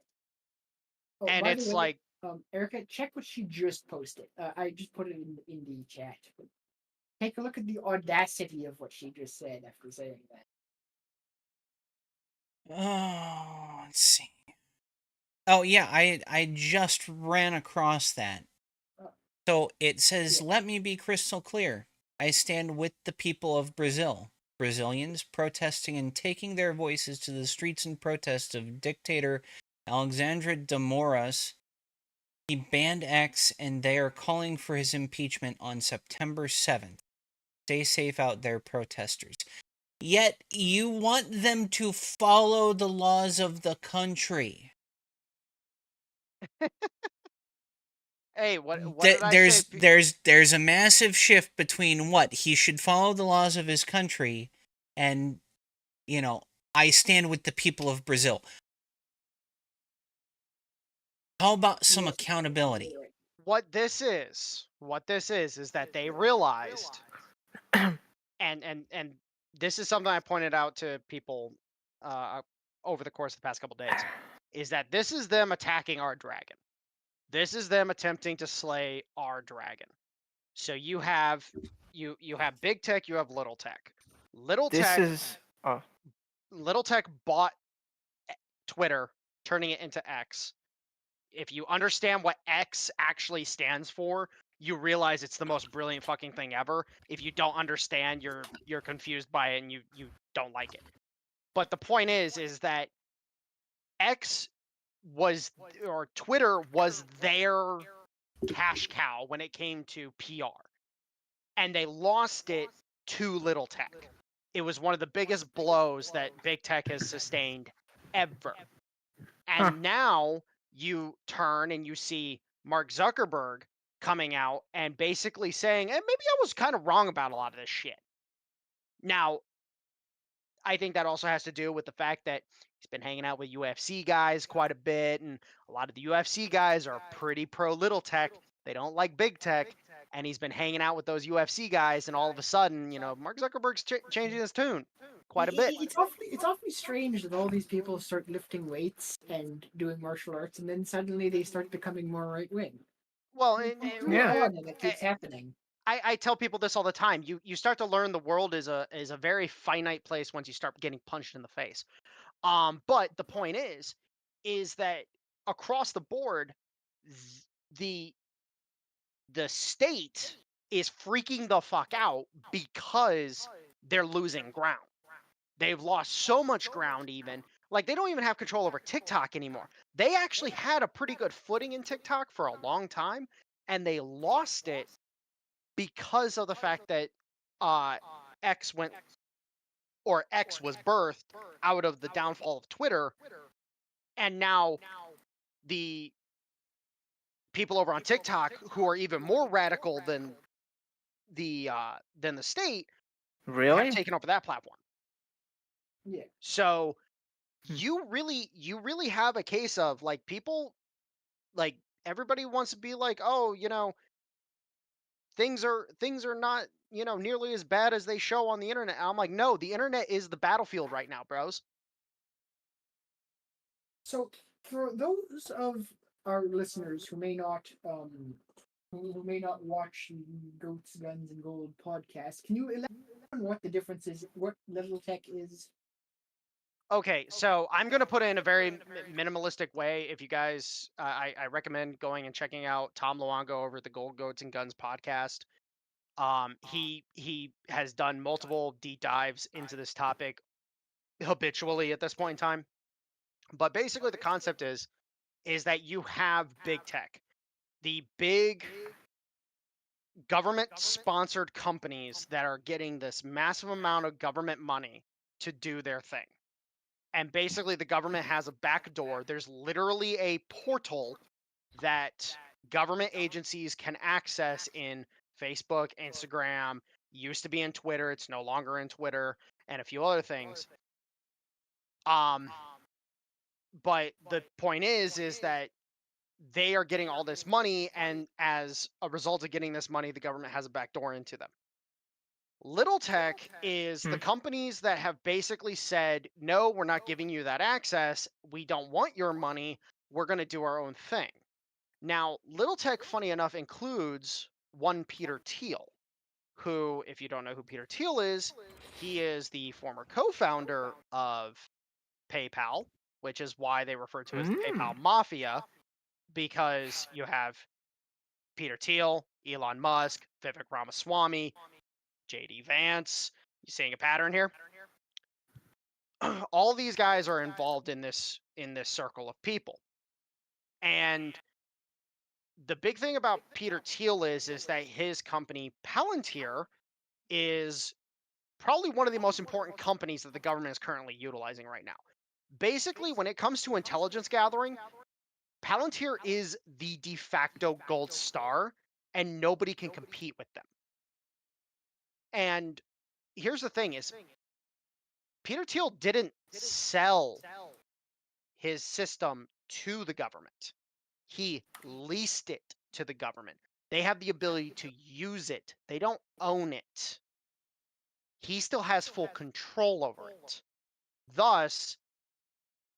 Oh, And by it's the way, like, Erica, check what she just posted. I just put it in the chat. Take a look at the audacity of what she just said after saying that. Oh, let's see. Oh yeah, I just ran across that. Oh. So it says, Yeah. "Let me be crystal clear. I stand with the people of Brazil. Brazilians protesting and taking their voices to the streets in protest of dictator Alexandre de Moraes. He banned X and they are calling for his impeachment on September 7th. Stay safe out there, protesters." Yet you want them to follow the laws of the country. hey, what did I say? There's a massive shift between what he should follow the laws of his country and, you know, I stand with the people of Brazil. How about some Yes, accountability? right. What this is that they realized, and this is something I pointed out to people over the course of the past couple days, is that this is them attacking our dragon. This is them attempting to slay our dragon. So you have big tech, you have little tech. Little tech bought Twitter, turning it into X. If you understand what X actually stands for, you realize it's the most brilliant fucking thing ever. If you don't understand, you're confused by it and you don't like it. But the point is that X was, or Twitter was their cash cow when it came to PR, and they lost it to little tech. It was one of the biggest blows that big tech has sustained ever. Huh. And now you turn and you see Mark Zuckerberg coming out and basically saying, maybe I was kind of wrong about a lot of this shit. Now, I think that also has to do with the fact that he's been hanging out with UFC guys quite a bit, and a lot of the UFC guys are pretty pro little tech. They don't like big tech, and he's been hanging out with those UFC guys, and all of a sudden, Mark Zuckerberg's changing his tune quite a bit. It's awfully strange that all these people start lifting weights and doing martial arts, and then suddenly they start becoming more right wing. Well, It's really Yeah. odd that it keeps happening. I tell people this all the time. You start to learn the world is a very finite place once you start getting punched in the face. But the point is that across the board, th- the state is freaking the fuck out because they're losing ground. They've lost so much ground, even like they don't even have control over TikTok anymore. They actually had a pretty good footing in TikTok for a long time, and they lost it because of the fact that uh, X went or X was birthed out of the downfall of Twitter, and now the people over on TikTok who are even more radical than the state have Really? taken over that platform. Yeah. So Hmm. you really have a case of like people, like everybody wants to be like, oh, things are not, nearly as bad as they show on the internet. I'm like, no, the internet is the battlefield right now, bros. So for those of our listeners who may not watch Goats, Guns, and Gold podcast, can you elaborate on what the difference is, what little tech is? Okay, so I'm gonna put it in a very minimalistic way. If you guys, I recommend going and checking out Tom Luongo over at the Gold Goats and Guns podcast. He has done multiple deep dives into this topic habitually at this point in time. But basically, the concept is that you have big tech, the big government sponsored companies that are getting this massive amount of government money to do their thing. And basically, the government has a back door. There's literally a portal that government agencies can access in Facebook, Instagram, used to be in Twitter, it's no longer in Twitter, and a few other things. Um, but the point is that they are getting all this money, and as a result of getting this money, the government has a back door into them. Little tech is Hmm. the companies that have basically said, no, we're not giving you that access. We don't want your money. We're going to do our own thing. Now, little tech, funny enough, includes one Peter Thiel, who, if you don't know who Peter Thiel is, he is the former co founder of PayPal, which is why they refer to as the Mm. PayPal Mafia, because you have Peter Thiel, Elon Musk, Vivek Ramaswamy, JD Vance. You seeing a pattern here? All these guys are involved in this circle of people. And the big thing about Peter Thiel is that his company Palantir is probably one of the most important companies that the government is currently utilizing right now. Basically, when it comes to intelligence gathering, Palantir is the de facto gold star, and nobody can compete with them. And here's the thing is Peter Thiel didn't sell his system to the government. He leased it to the government. They have the ability to use it. They don't own it. He still has full control over it. Thus,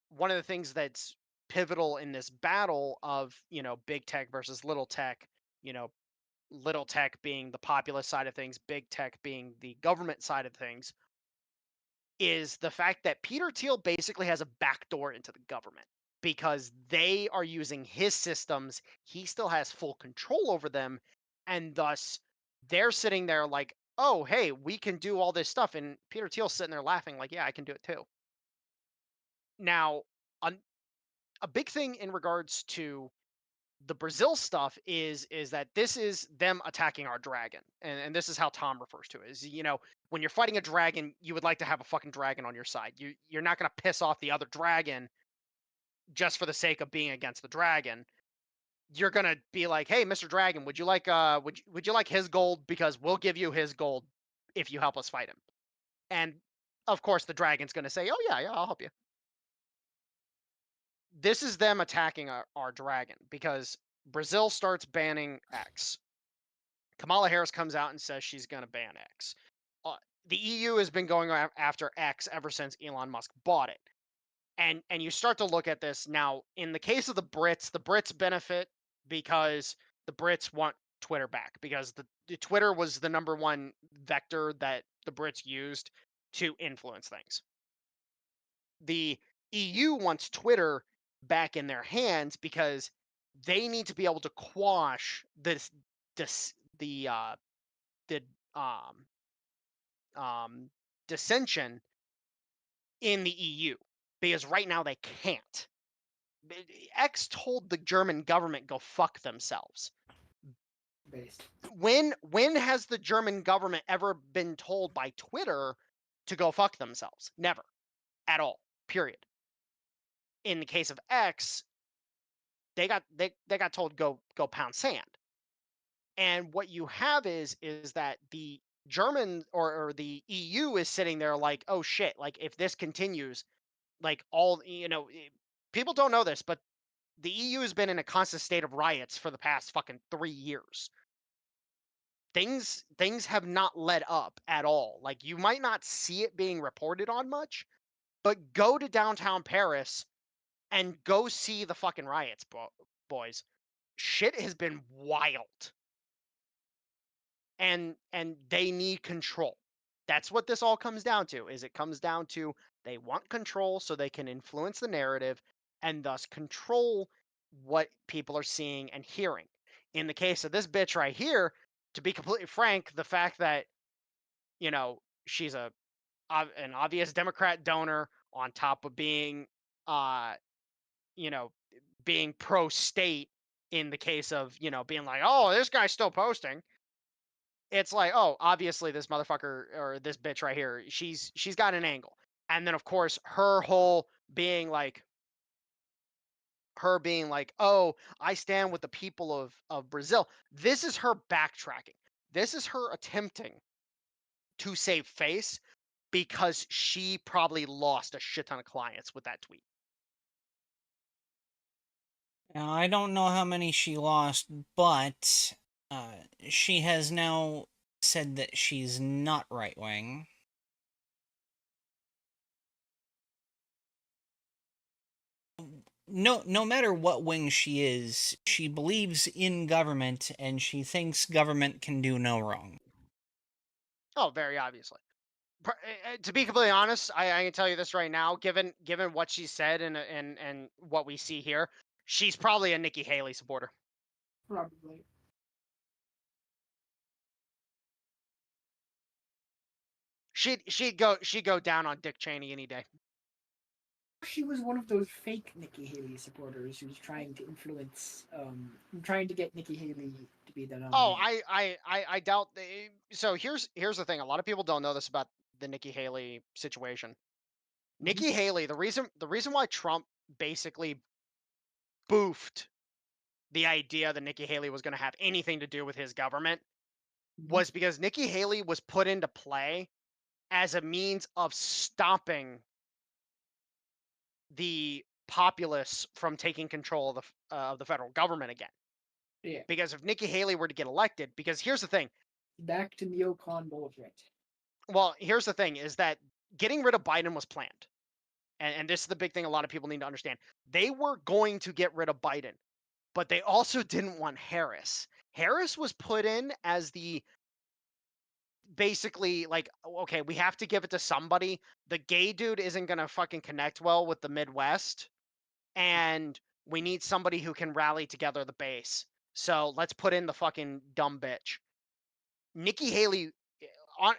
one of the things that's pivotal in this battle of, big tech versus little tech, you know, little tech being the populist side of things, big tech being the government side of things, is the fact that Peter Thiel basically has a backdoor into the government because they are using his systems. He still has full control over them. And thus, they're sitting there like, oh, hey, we can do all this stuff. And Peter Thiel's sitting there laughing, like, yeah, I can do it too. Now, a big thing in regards to the Brazil stuff is that this is them attacking our dragon, and this is how Tom refers to it. Is, you know, when you're fighting a dragon, you would like to have a fucking dragon on your side. You're not gonna piss off the other dragon just for the sake of being against the dragon. You're gonna be like, hey, Mr. Dragon, would you like would you like his gold, because we'll give you his gold if you help us fight him. And of course, the dragon's gonna say, oh yeah, I'll help you. This is them attacking our dragon because Brazil starts banning X. Kamala Harris comes out and says she's going to ban X. Uh, the EU has been going after X ever since Elon Musk bought it. And you start to look at this now. In the case of the Brits benefit because the Brits want Twitter back, because the Twitter was the number one vector that the Brits used to influence things. The EU wants Twitter back in their hands because they need to be able to quash this the um, dissension in the EU, because right now they can't. X told the German government go fuck themselves. Based. When has the German government ever been told by Twitter to go fuck themselves? Never. At all. Period. In the case of X, they got told go pound sand. And what you have is that the German or the EU is sitting there like, oh shit, like if this continues, like all people don't know this, but the EU has been in a constant state of riots for the past fucking 3 years. Things have not let up at all. Like, you might not see it being reported on much, but go to downtown Paris and go see the fucking riots, boys. Shit has been wild. And they need control. That's what this all comes down to. Is it comes down to they want control so they can influence the narrative and thus control what people are seeing and hearing. In the case of this bitch right here, to be completely frank, the fact that, she's an obvious Democrat donor on top of being you know being pro state, in the case of, being like, oh, this guy's still posting. It's like, oh, obviously this motherfucker or this bitch right here, she's got an angle. And then of course her whole being like oh, I stand with the people of Brazil. This is her backtracking. This is her attempting to save face, because she probably lost a shit ton of clients with that tweet. Now, I don't know how many she lost, but she has now said that she's not right wing. No matter what wing she is, she believes in government and she thinks government can do no wrong. Oh, very obviously. To be completely honest, I can tell you this right now. Given what she said and what we see here, she's probably a Nikki Haley supporter. Probably. She'd go down on Dick Cheney any day. She was one of those fake Nikki Haley supporters who's trying to influence, trying to get Nikki Haley to be the nominee. Oh, I doubt. So here's the thing. A lot of people don't know this about the Nikki Haley situation. Nikki Haley, the reason why Trump basically boofed the idea that Nikki Haley was going to have anything to do with his government was because Nikki Haley was put into play as a means of stopping the populace from taking control of the federal government again. Yeah. Because if Nikki Haley were to get elected, because here's the thing. Back to neocon bullshit. Well, here's the thing, is that getting rid of Biden was planned. And this is the big thing a lot of people need to understand. They were going to get rid of Biden, but they also didn't want Harris. Harris was put in as the basically like, okay, we have to give it to somebody. The gay dude isn't going to fucking connect well with the Midwest, and we need somebody who can rally together the base. So let's put in the fucking dumb bitch. Nikki Haley, on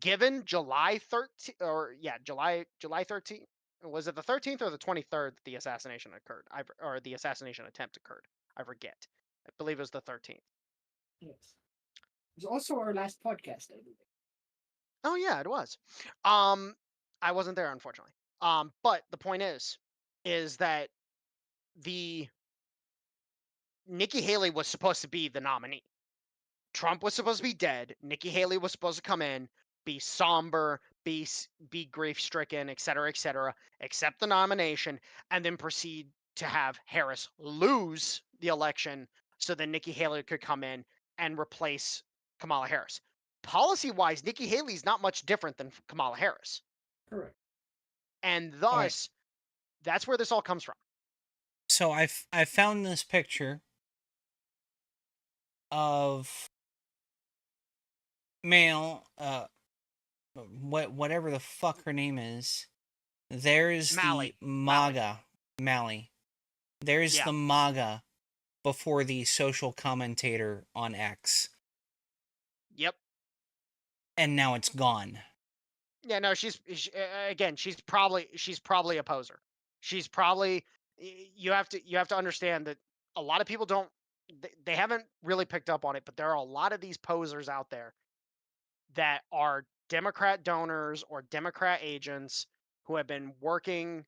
given July 13th, or yeah, July 13th, was it the 13th or the 23rd that the assassination occurred? Or the assassination attempt occurred. I forget. I believe it was the 13th. Yes. It was also our last podcast, I believe. Oh yeah, it was. I wasn't there unfortunately. But the point is that the Nikki Haley was supposed to be the nominee. Trump was supposed to be dead. Nikki Haley was supposed to come in, be somber, be grief stricken, etc., accept the nomination, and then proceed to have Harris lose the election so that Nikki Haley could come in and replace Kamala Harris. Policy wise, Nikki Haley's not much different than Kamala Harris. Correct. And All right. thus, that's where this all comes from. So I found this picture of male, whatever the fuck her name is. There's the Mally. MAGA, Mally. There's Yeah. the MAGA before the social commentator on X, Yep. and now it's gone. Yeah, no, again, she's probably a poser. She's probably you have to understand that a lot of people don't they haven't really picked up on it, but there are a lot of these posers out there that are Democrat donors or Democrat agents who have been working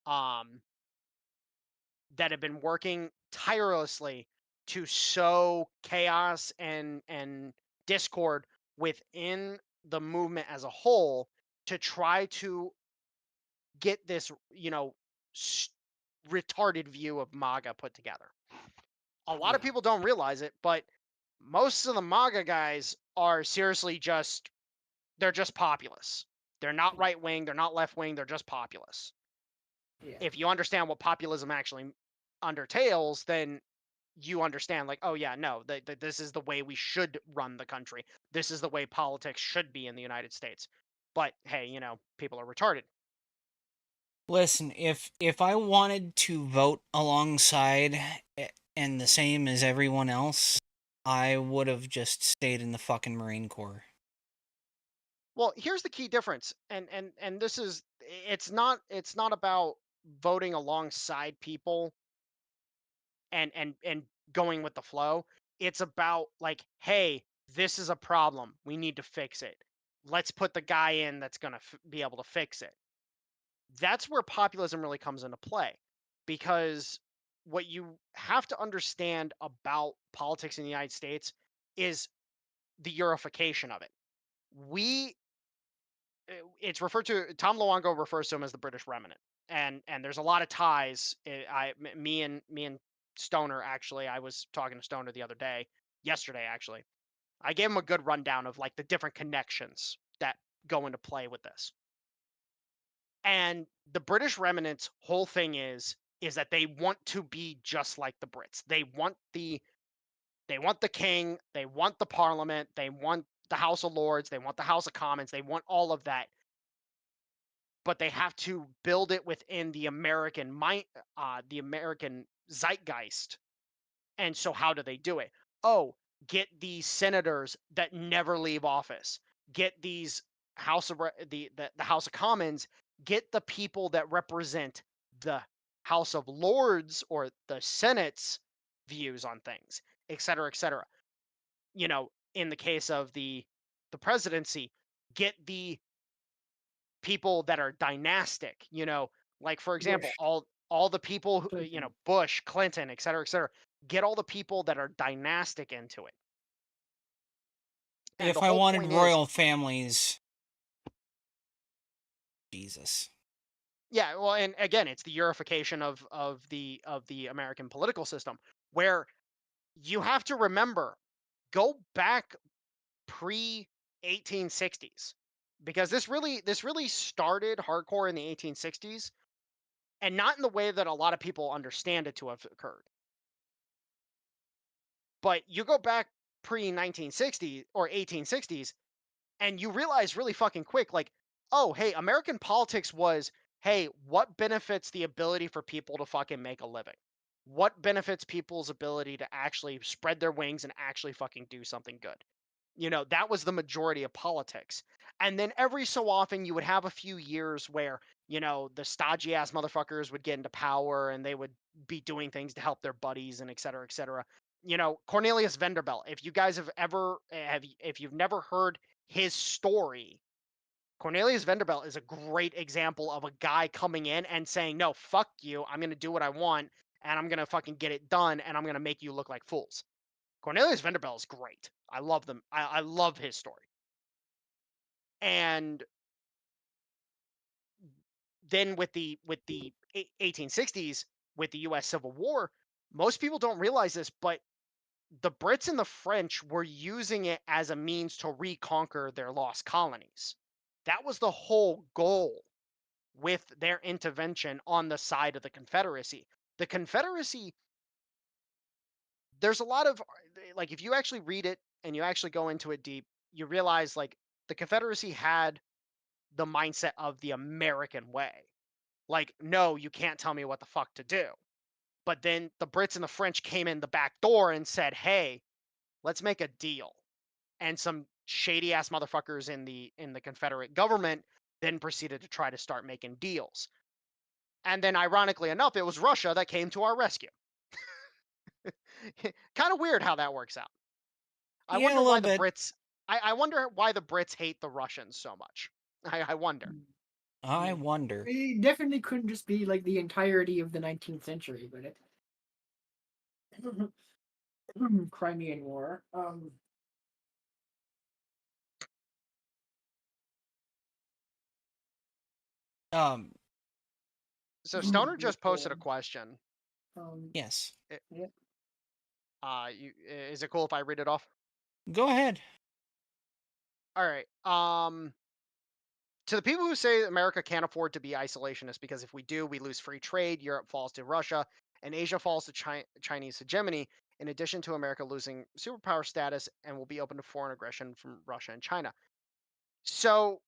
um that have been working tirelessly to sow chaos and discord within the movement as a whole to try to get this, retarded view of MAGA put together. A lot of Yeah. people don't realize it, but most of the MAGA guys are seriously they're just populist. They're not right wing, they're not left wing, they're just populist. Yeah. If you understand what populism actually undertales, then you understand, like, oh yeah, no, this is the way we should run the country. This is the way politics should be in the United States. But hey, people are retarded. Listen, if I wanted to vote alongside and the same as everyone else, I would have just stayed in the fucking Marine Corps. Well, here's the key difference, and this is it's not about voting alongside people and going with the flow. It's about, like, hey, this is a problem. We need to fix it. Let's put the guy in that's going to be able to fix it. That's where populism really comes into play, because what you have to understand about politics in the United States is the Eurification of it. We it's referred to, Tom Luongo refers to him as the British remnant, and there's a lot of ties. Me and Stoner, actually, I was talking to Stoner yesterday actually. I gave him a good rundown of, like, the different connections that go into play with this. And the British remnant's whole thing is that they want to be just like the Brits. They want the king, they want the parliament, they want the House of Lords, they want the House of Commons, they want all of that, but they have to build it within the American mind, the American zeitgeist. And so how do they do it? Oh, get these senators that never leave office. Get these the House of Commons. Get the people that represent the House of Lords or the Senate's views on things, et cetera, et cetera. In the case of the presidency, get the people that are dynastic, like, for example, Bush, all the people who, Clinton. Bush, Clinton, et cetera, et cetera. Get all the people that are dynastic into it. And the If I whole wanted point is, royal families, Jesus. yeah, well, and again, it's the Eurification of the American political system, where you have to remember, go back pre 1860s, because this really started hardcore in the 1860s, and not in the way that a lot of people understand it to have occurred. But you go back pre 1960 or 1860s, and you realize really fucking quick, like, oh, hey, American politics was, hey, what benefits the ability for people to fucking make a living? What benefits people's ability to actually spread their wings and actually fucking do something good? That was the majority of politics. And then every so often you would have a few years where, the stodgy ass motherfuckers would get into power and they would be doing things to help their buddies and et cetera, et cetera. Cornelius Vanderbilt, if you guys if you've never heard his story, Cornelius Vanderbilt is a great example of a guy coming in and saying, no, fuck you. I'm going to do what I want and I'm going to fucking get it done and I'm going to make you look like fools. Cornelius Vanderbilt is great. I love them. I love his story. And then with the 1860s, with the US Civil War, most people don't realize this, but the Brits and the French were using it as a means to reconquer their lost colonies. That was the whole goal with their intervention on the side of the Confederacy. The Confederacy, there's a lot of, like, if you actually read it and you actually go into it deep, you realize, like, the Confederacy had the mindset of the American way. Like, no, you can't tell me what the fuck to do. But then the Brits and the French came in the back door and said, hey, let's make a deal. And some shady ass motherfuckers in the Confederate government then proceeded to try to start making deals. And then ironically enough, it was Russia that came to our rescue. Kind of weird how that works out. I Yeah, a wonder why little the bit. Brits I wonder why the Brits hate the Russians so much. I wonder. I Yeah. wonder. It definitely couldn't just be like the entirety of the 19th century, but it. Crimean War. Um, So Stoner But, just posted a question. um, yes. yeah. Is it cool if I read it off? Go ahead. All right. To the people who say America can't afford to be isolationist because if we do, we lose free trade, Europe falls to Russia, and Asia falls to Chinese hegemony, in addition to America losing superpower status and will be open to foreign aggression from Russia and China. So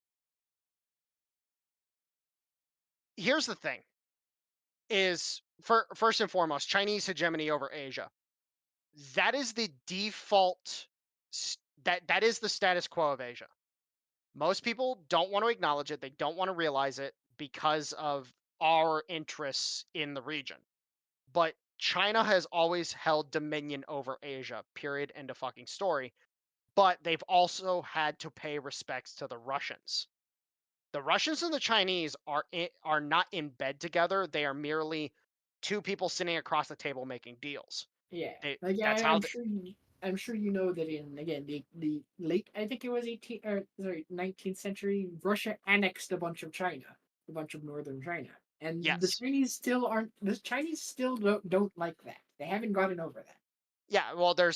here's the thing is first and foremost, Chinese hegemony over Asia. That is the default that is the status quo of Asia. Most people don't want to acknowledge it. They don't want to realize it because of our interests in the region. But China has always held dominion over Asia, period, end of fucking story. But they've also had to pay respects to the Russians. The Russians and the Chinese are not in bed together. They are merely two people sitting across the table making deals. Yeah, They, like that's how I'm sure you know that in again the late I think it was 18th or sorry 19th century Russia annexed a bunch of China, a bunch of northern China, and yes. the Chinese still don't like that. They haven't gotten over that. Yeah, well, there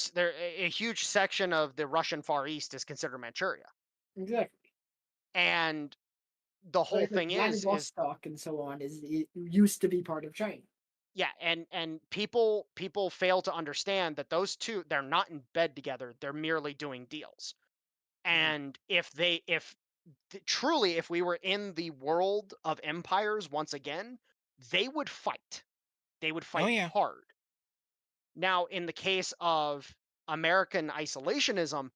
a huge section of the Russian Far East is considered Manchuria, Exactly. and the whole Like thing is Vladivostok and so on it used to be part of China. yeah, and people fail to understand that those two they're not in bed together. They're merely doing deals. Mhm. And truly, if we were in the world of empires once again, they would fight. They would Oh fight yeah. hard. Now, in the case of American isolationism,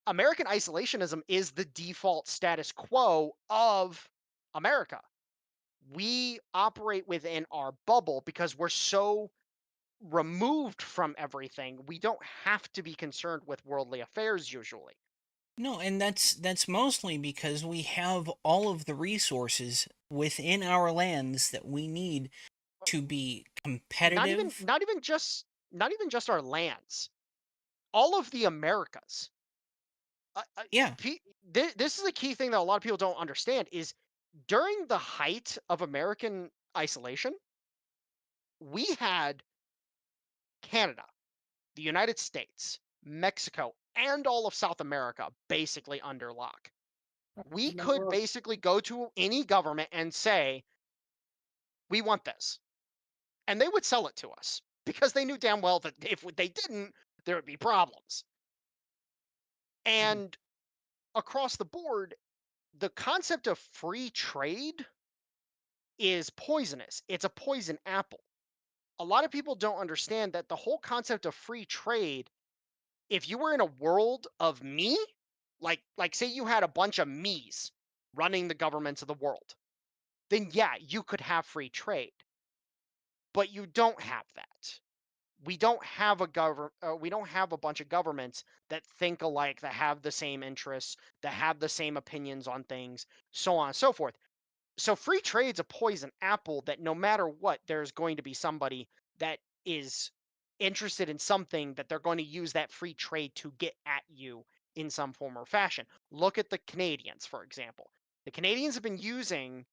American isolationism is the default status quo of America. We operate within our bubble because we're so removed from everything. We don't have to be concerned with worldly affairs usually. No, and that's mostly because we have all of the resources within our lands that we need to be Not even competitive. not even just not even just our lands. All of the Americas. Yeah. This is a key thing that a lot of people don't understand is during the height of American isolation, we had Canada, the United States, Mexico, and all of South America basically under lock. We And then could basically go to any government and say, we want this. And they would sell it to us because they knew damn well that if they didn't, there would be problems. Mhm. And across the board, the concept of free trade is poisonous. It's a poison apple. A lot of people don't understand that the whole concept of free trade, if you were in a world of me, like say you had a bunch of me's running the governments of the world. then yeah, you could have free trade. But you don't have that. We don't have we don't have a bunch of governments that think alike, that have the same interests, that have the same opinions on things, so on and so forth. So free trade's a poison apple that no matter what, there's going to be somebody that is interested in something that they're going to use that free trade to get at you in some form or fashion. Look at the Canadians, for example. The Canadians have been using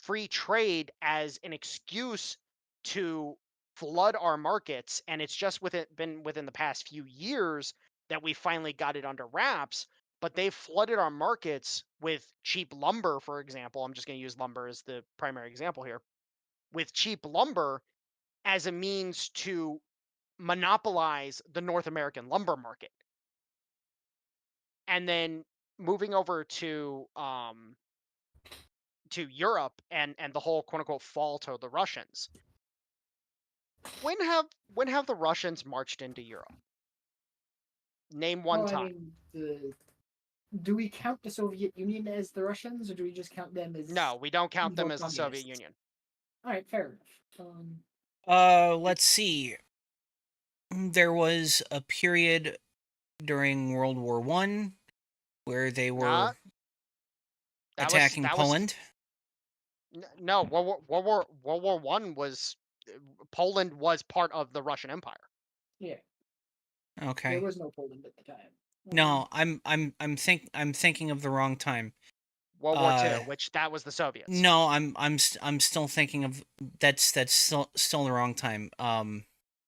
free trade as an excuse to flood our markets, and it's just been within the past few years that we finally got it under wraps. But they've flooded our markets with cheap lumber, for example. I'm just going to use lumber as the primary example here. With cheap lumber as a means to monopolize the North American lumber market. And then moving over to Europe and the whole quote unquote fall to the Russians. When have the Russians marched into Europe? Name one Well, I time. mean, do we count the Soviet Union as the Russians, or do we just count them as No, we don't count them evil as the Soviet communists? Union. All right, fair enough. Let's see. There was a period during World War One where they Nah, were that was attacking that was Poland. no World War One was Poland was part of the Russian Empire. Yeah, there Okay. was no Poland at the time. No, I'm thinking of the wrong time. World War Two, which that was the Soviets. No, I'm still thinking of that's still the wrong time.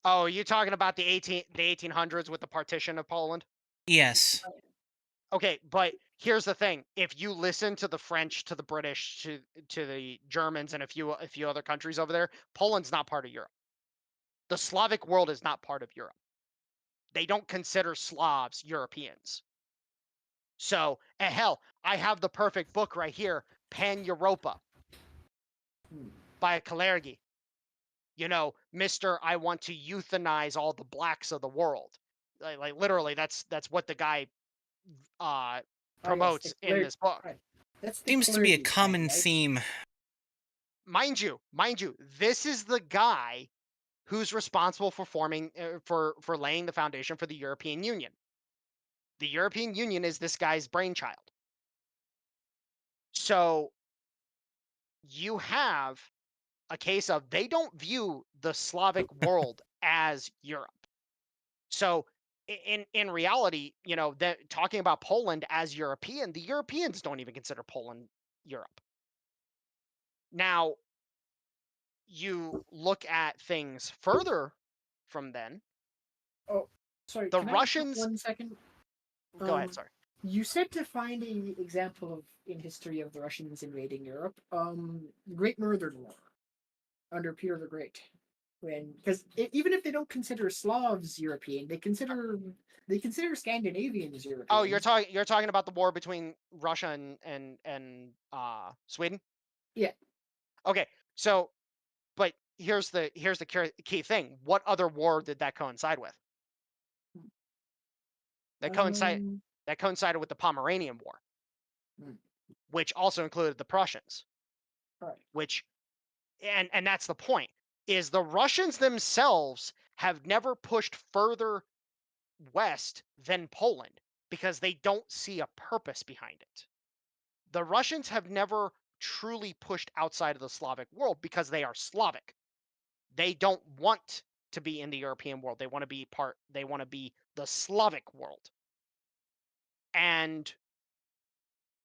Oh, you talking about the 1800s with the partition of Poland? Yes. Okay, but here's the thing: if you listen to the French, to the British, to the Germans, and a few other countries over there, Poland's not part of Europe. The Slavic world is not part of Europe. They don't consider Slavs Europeans. So, hell, I have the perfect book right here, Pan Europa by Kalergi. You know, Mister, I want to euthanize all the blacks of the world. Like literally, that's what the guy Oh yes, the promotes in this book. right. That's the Seems to be a clergy thing, common right? theme. Mind you, this is the guy who's responsible for forming for laying the foundation for the European Union. The European Union is this guy's brainchild. So you have a case of they don't view the Slavic world as Europe. So in reality, you know, that talking about Poland as European, the Europeans don't even consider Poland Europe. Now, you look at things further from then, Oh, sorry. the Can I interrupt Russians 1 second? go ahead, sorry. You said to find a example of in history of the Russians invading Europe. Great Northern War under Peter the Great, when because even if they don't consider Slavs European, they consider Scandinavians Oh, European. you're talking about the war between Russia and Sweden? Yeah. Okay. So, but here's the key thing. What other war did that coincide with? That coincide Um. that coincided with the Pomeranian War, hmm, which also included the Prussians, All right. which and that's the point, is the Russians themselves have never pushed further west than Poland because they don't see a purpose behind it. The Russians have never truly pushed outside of the Slavic world because they are Slavic. They don't want to be in the European world. They want to be the Slavic world. And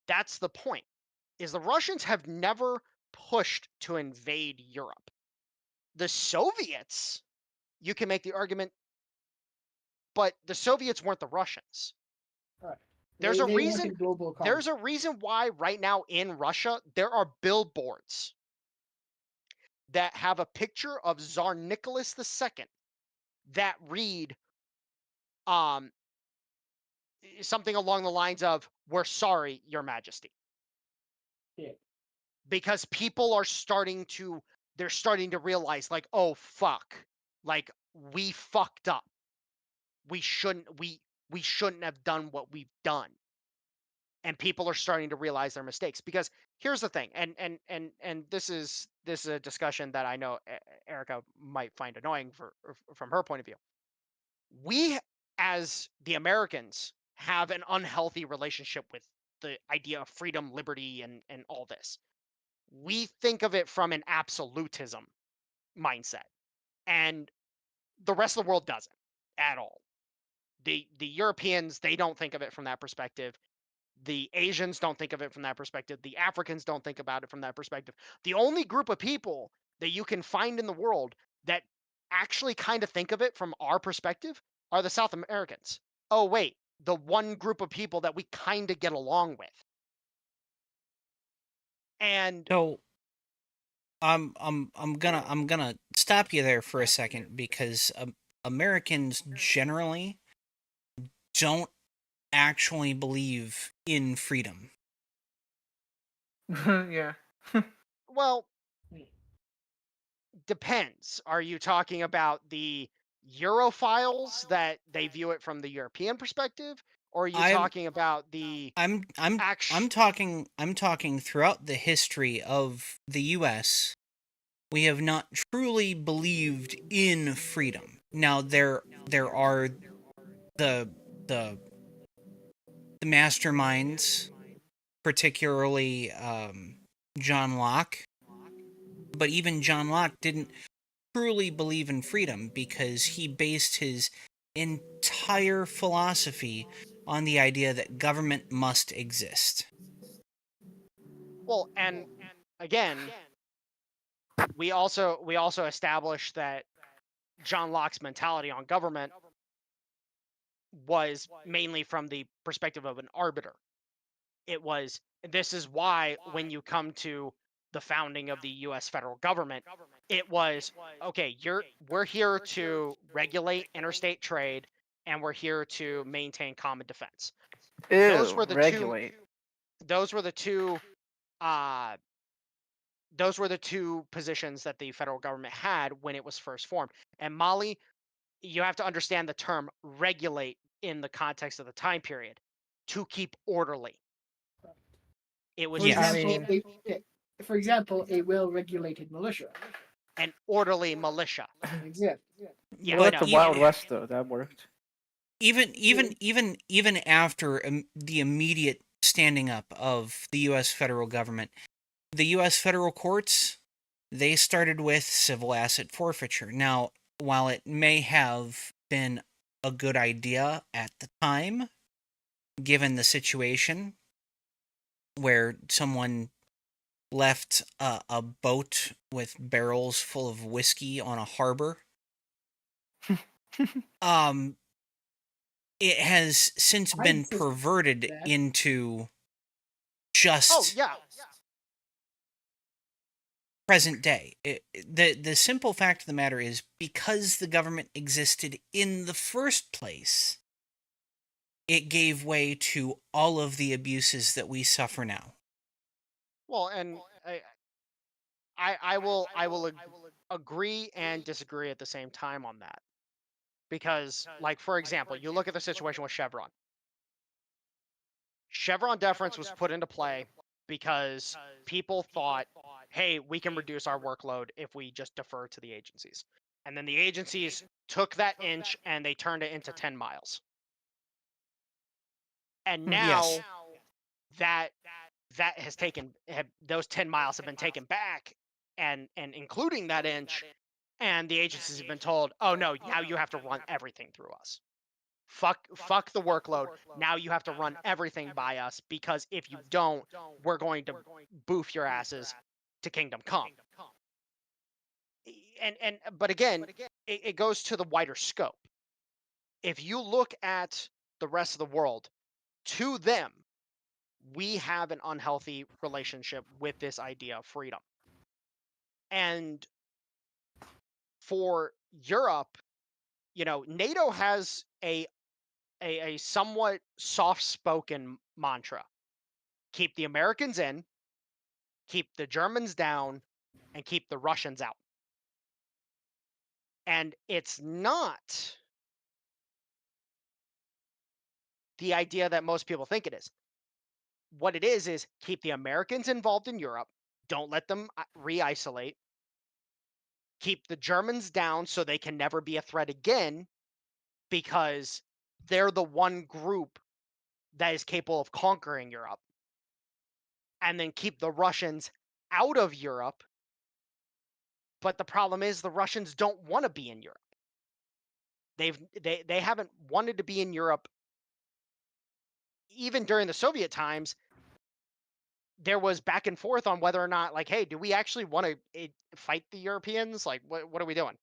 that's the point. Is the Russians have never pushed to invade Europe. The Soviets, you can make the argument, but the Soviets weren't the Russians. All right. There's a They reason wanted global there's a conquest. reason why right now in Russia there are billboards that have a picture of Tsar Nicholas II that read um something along the lines of "We're sorry, Your Majesty," Yeah. because people are starting to realize, like, oh fuck, like we fucked up. We shouldn't have done what we've done. and people are starting to realize their mistakes. Because here's the thing, and this is a discussion that I know Erica might find annoying from her point of view. We, as the Americans, have an unhealthy relationship with the idea of freedom, liberty, and all this. We think of it from an absolutism mindset, and the rest of the world doesn't at all. The Europeans, they don't think of it from that perspective. The Asians don't think of it from that perspective. The Africans don't think about it from that perspective. The only group of people that you can find in the world that actually kind of think of it from our perspective are the South Americans. Oh, wait, the one group of people that we kind of get along with. And So I'm gonna stop you there for a second because Americans generally don't actually believe in freedom. Yeah. well, depends. Are you talking about the Europhiles that they view it from the European perspective, or are you I'm talking about the I'm I'm actual? I'm talking throughout the history of the US, we have not truly believed in freedom. Now there are the the the masterminds, particularly John Locke, but even John Locke didn't truly believe in freedom because he based his entire philosophy on the idea that government must exist. Well, and again, we also established that John Locke's mentality on government was mainly from the perspective of an arbiter. It was, this is why when you come to the founding of the US federal government, it was, okay, we're here to regulate interstate trade and we're here to maintain common defense. Those Ew, were the two regulate. those were the two uh those were the two positions that the federal government had when it was first formed. And Molly, you have to understand the term regulate in the context of the time period, to keep orderly. It was For to I Yes. example, keep mean, for example, a well-regulated militia an orderly militia. exists. Yeah, well, But that's no, the it, Wild e- West, though. That worked. even after the immediate standing up of the US federal government, the US federal courts, they started with civil asset forfeiture. Now, while it may have been a good idea at the time, given the situation where someone left a boat with barrels full of whiskey on a harbor, um, it has since I been insist perverted that into oh just yeah, present day. The simple fact of the matter is because the government existed in the first place, it gave way to all of the abuses that we suffer now. well, and I will agree and disagree at the same time on that, because, like, for example, you look at the situation with Chevron. Chevron deference was put into play because people thought, hey, we can reduce our workload if we just defer to the agencies. And then the agencies took that inch and they turned it into 10 miles. And Yes. now that that has those 10 miles have been taken back, and including that inch, and the agencies have been told, oh no, now you have to run everything through us. Fuck the workload. Now you have to run everything by us, because if you don't, we're going to boof your asses to Kingdom Come. And but again, it goes to the wider scope. If you look at the rest of the world, to them, we have an unhealthy relationship with this idea of freedom. And for Europe, NATO has a somewhat soft-spoken mantra: keep the Americans in, keep the Germans down, and keep the Russians out. And it's not the idea that most people think it is. what it is keep the Americans involved in Europe. Don't let them re-isolate. Keep the Germans down so they can never be a threat again, because they're the one group that is capable of conquering Europe. And then keep the Russians out of Europe. But the problem is the Russians don't want to be in Europe. They haven't wanted to be in Europe even during the Soviet times. There was back and forth on whether or not, like, hey, do we actually want to fight the Europeans? Like, what are we doing?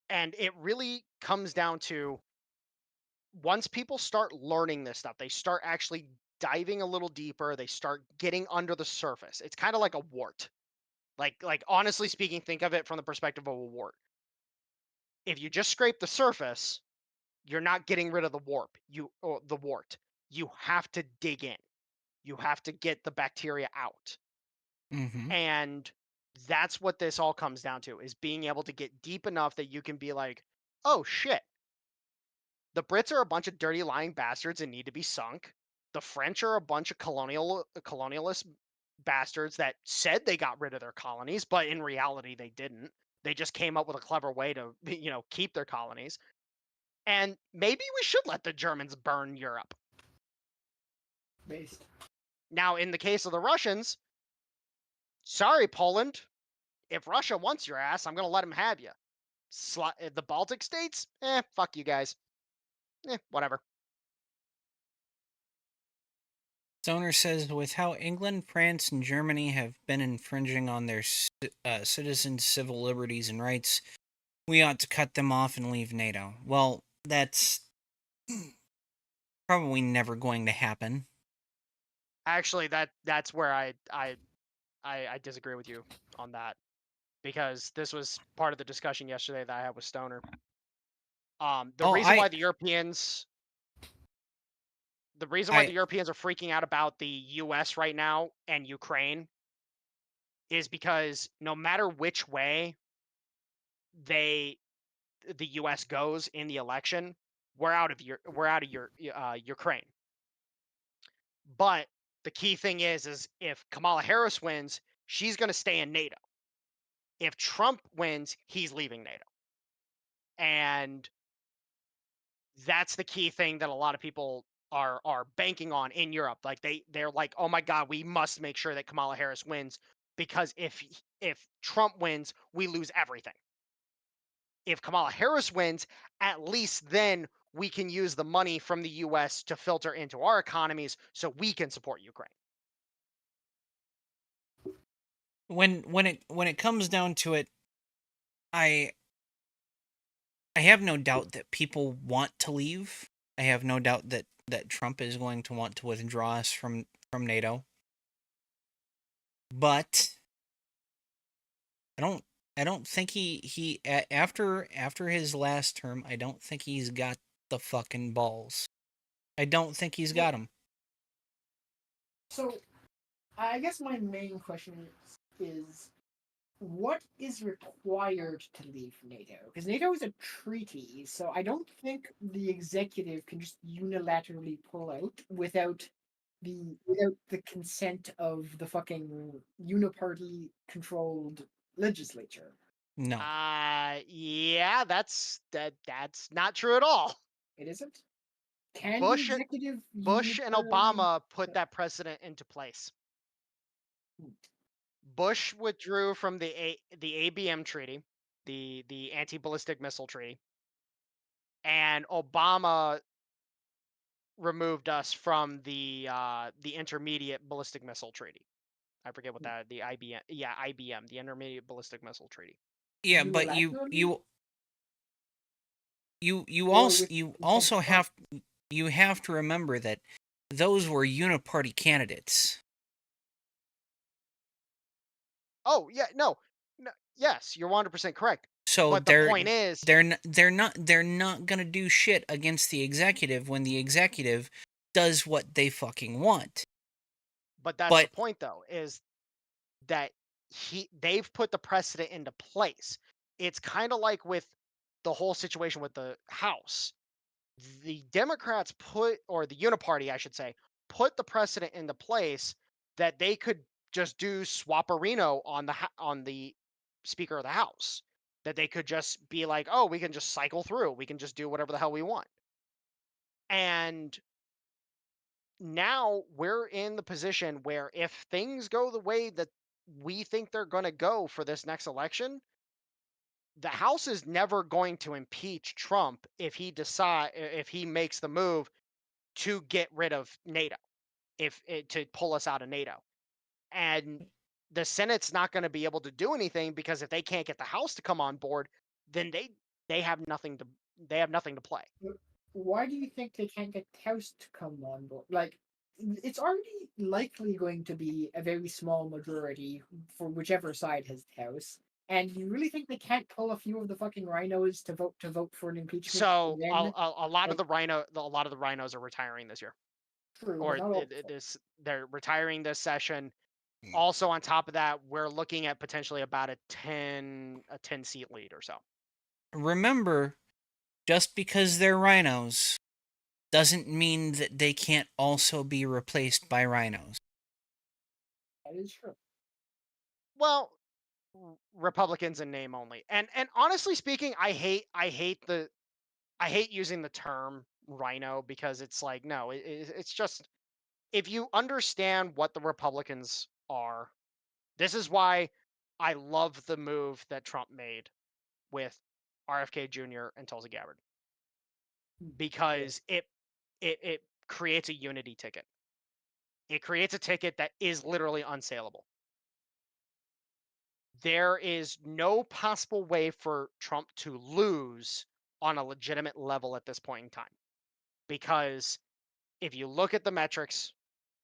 And it really comes down to, once people start learning this stuff, they start actually diving a little deeper, they start getting under the surface. It's kind of like a wart. Like honestly speaking, think of it from the perspective of a wart. If you just scrape the surface, you're not getting rid of the the wart. You have to dig in. You have to get the bacteria out. Mm-hmm. And that's what this all comes down to, is being able to get deep enough that you can be like, oh shit, the Brits are a bunch of dirty lying bastards and need to be sunk. The French are a bunch of colonialist bastards that said they got rid of their colonies, but in reality they didn't. They just came up with a clever way to, keep their colonies. And maybe we should let the Germans burn Europe. Based. Now, in the case of the Russians, sorry, Poland. If Russia wants your ass, I'm going to let them have you. The Baltic states? Fuck you guys. Whatever. Stoner says, with how England, France, and Germany have been infringing on their citizens' civil liberties and rights, we ought to cut them off and leave NATO. Well, that's probably never going to happen. Actually, that's where I disagree with you on that, because this was part of the discussion yesterday that I had with Stoner. The reason why the Europeans are freaking out about the US right now and Ukraine is because no matter which way the US goes in the election, we're out of Ukraine. But the key thing is if Kamala Harris wins, she's going to stay in NATO. If Trump wins, he's leaving NATO. And that's the key thing that a lot of people are banking on in Europe. Like they're like, oh my God, we must make sure that Kamala Harris wins, because if Trump wins, we lose everything. If Kamala Harris wins, at least then we can use the money from the US to filter into our economies so we can support Ukraine. When it comes down to it, I have no doubt that people want to leave. I have no doubt that Trump is going to want to withdraw us from NATO. But I don't think he after his last term, I don't think he's got the fucking balls. I don't think he's got them. So, I guess my main question is what is required to leave NATO? Because NATO is a treaty, so I don't think the executive can just unilaterally pull out without the consent of the fucking uniparty controlled legislature. No. Yeah, that's not true at all. It isn't. Can Bush the executive and Obama put that precedent into place. Bush withdrew from the ABM treaty, the anti-ballistic missile treaty, and Obama removed us from the intermediate ballistic missile treaty. I forget what that the IBM IBM, the intermediate ballistic missile treaty. Yeah, but you also have to remember that those were uniparty candidates. Oh yeah, no, yes, you're 100% correct. So but the point is, they're not gonna do shit against the executive when the executive does what they fucking want. But that's the point, though, is that they've put the precedent into place. It's kind of like with the whole situation with the House. the Democrats put, or the Uniparty, I should say, put the precedent into place that they could just do swapperino on the Speaker of the House. That they could just be like, oh, we can just cycle through. We can just do whatever the hell we want. And now we're in the position where if things go the way that we think they're going to go for this next election, the House is never going to impeach Trump if he makes the move to get rid of NATO, to pull us out of NATO. And the Senate's not going to be able to do anything, because if they can't get the House to come on board, then they have nothing to play. Why do you think they can't get the House to come on board? Like, it's already likely going to be a very small majority for whichever side has the House. And you really think they can't pull a few of the fucking rhinos to vote for an impeachment? So Then, a lot of like, a lot of the rhinos are retiring this year, true, but or not all. they're retiring this session. Also, on top of that, we're looking at potentially about a 10 seat lead or so. Remember, just because they're rhinos doesn't mean that they can't also be replaced by rhinos. That is true. Well, Republicans in name only. And honestly speaking, I hate using the term rhino, because it's like, no, it's just, if you understand what the Republicans are, this is why I love the move that Trump made with RFK Jr. and Tulsi Gabbard, because it creates a unity ticket. It creates a ticket that is literally unsaleable. There is no possible way for Trump to lose on a legitimate level at this point in time. Because if you look at the metrics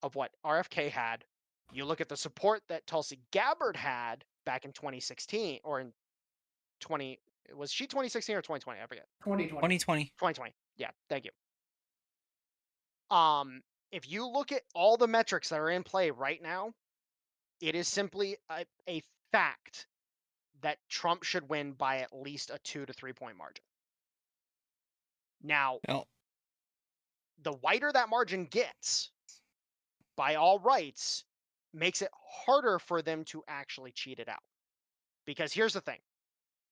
of what RFK had, you look at the support that Tulsi Gabbard had back in 2016, or in 20, was she 2016 or 2020? I forget. 2020. 2020. 2020. Yeah, thank you. If you look at all the metrics that are in play right now, it is simply a fact that Trump should win by at least a 2 to 3 point margin. Now, Well, the wider that margin gets, by all rights, makes it harder for them to actually cheat it out. Because here's the thing.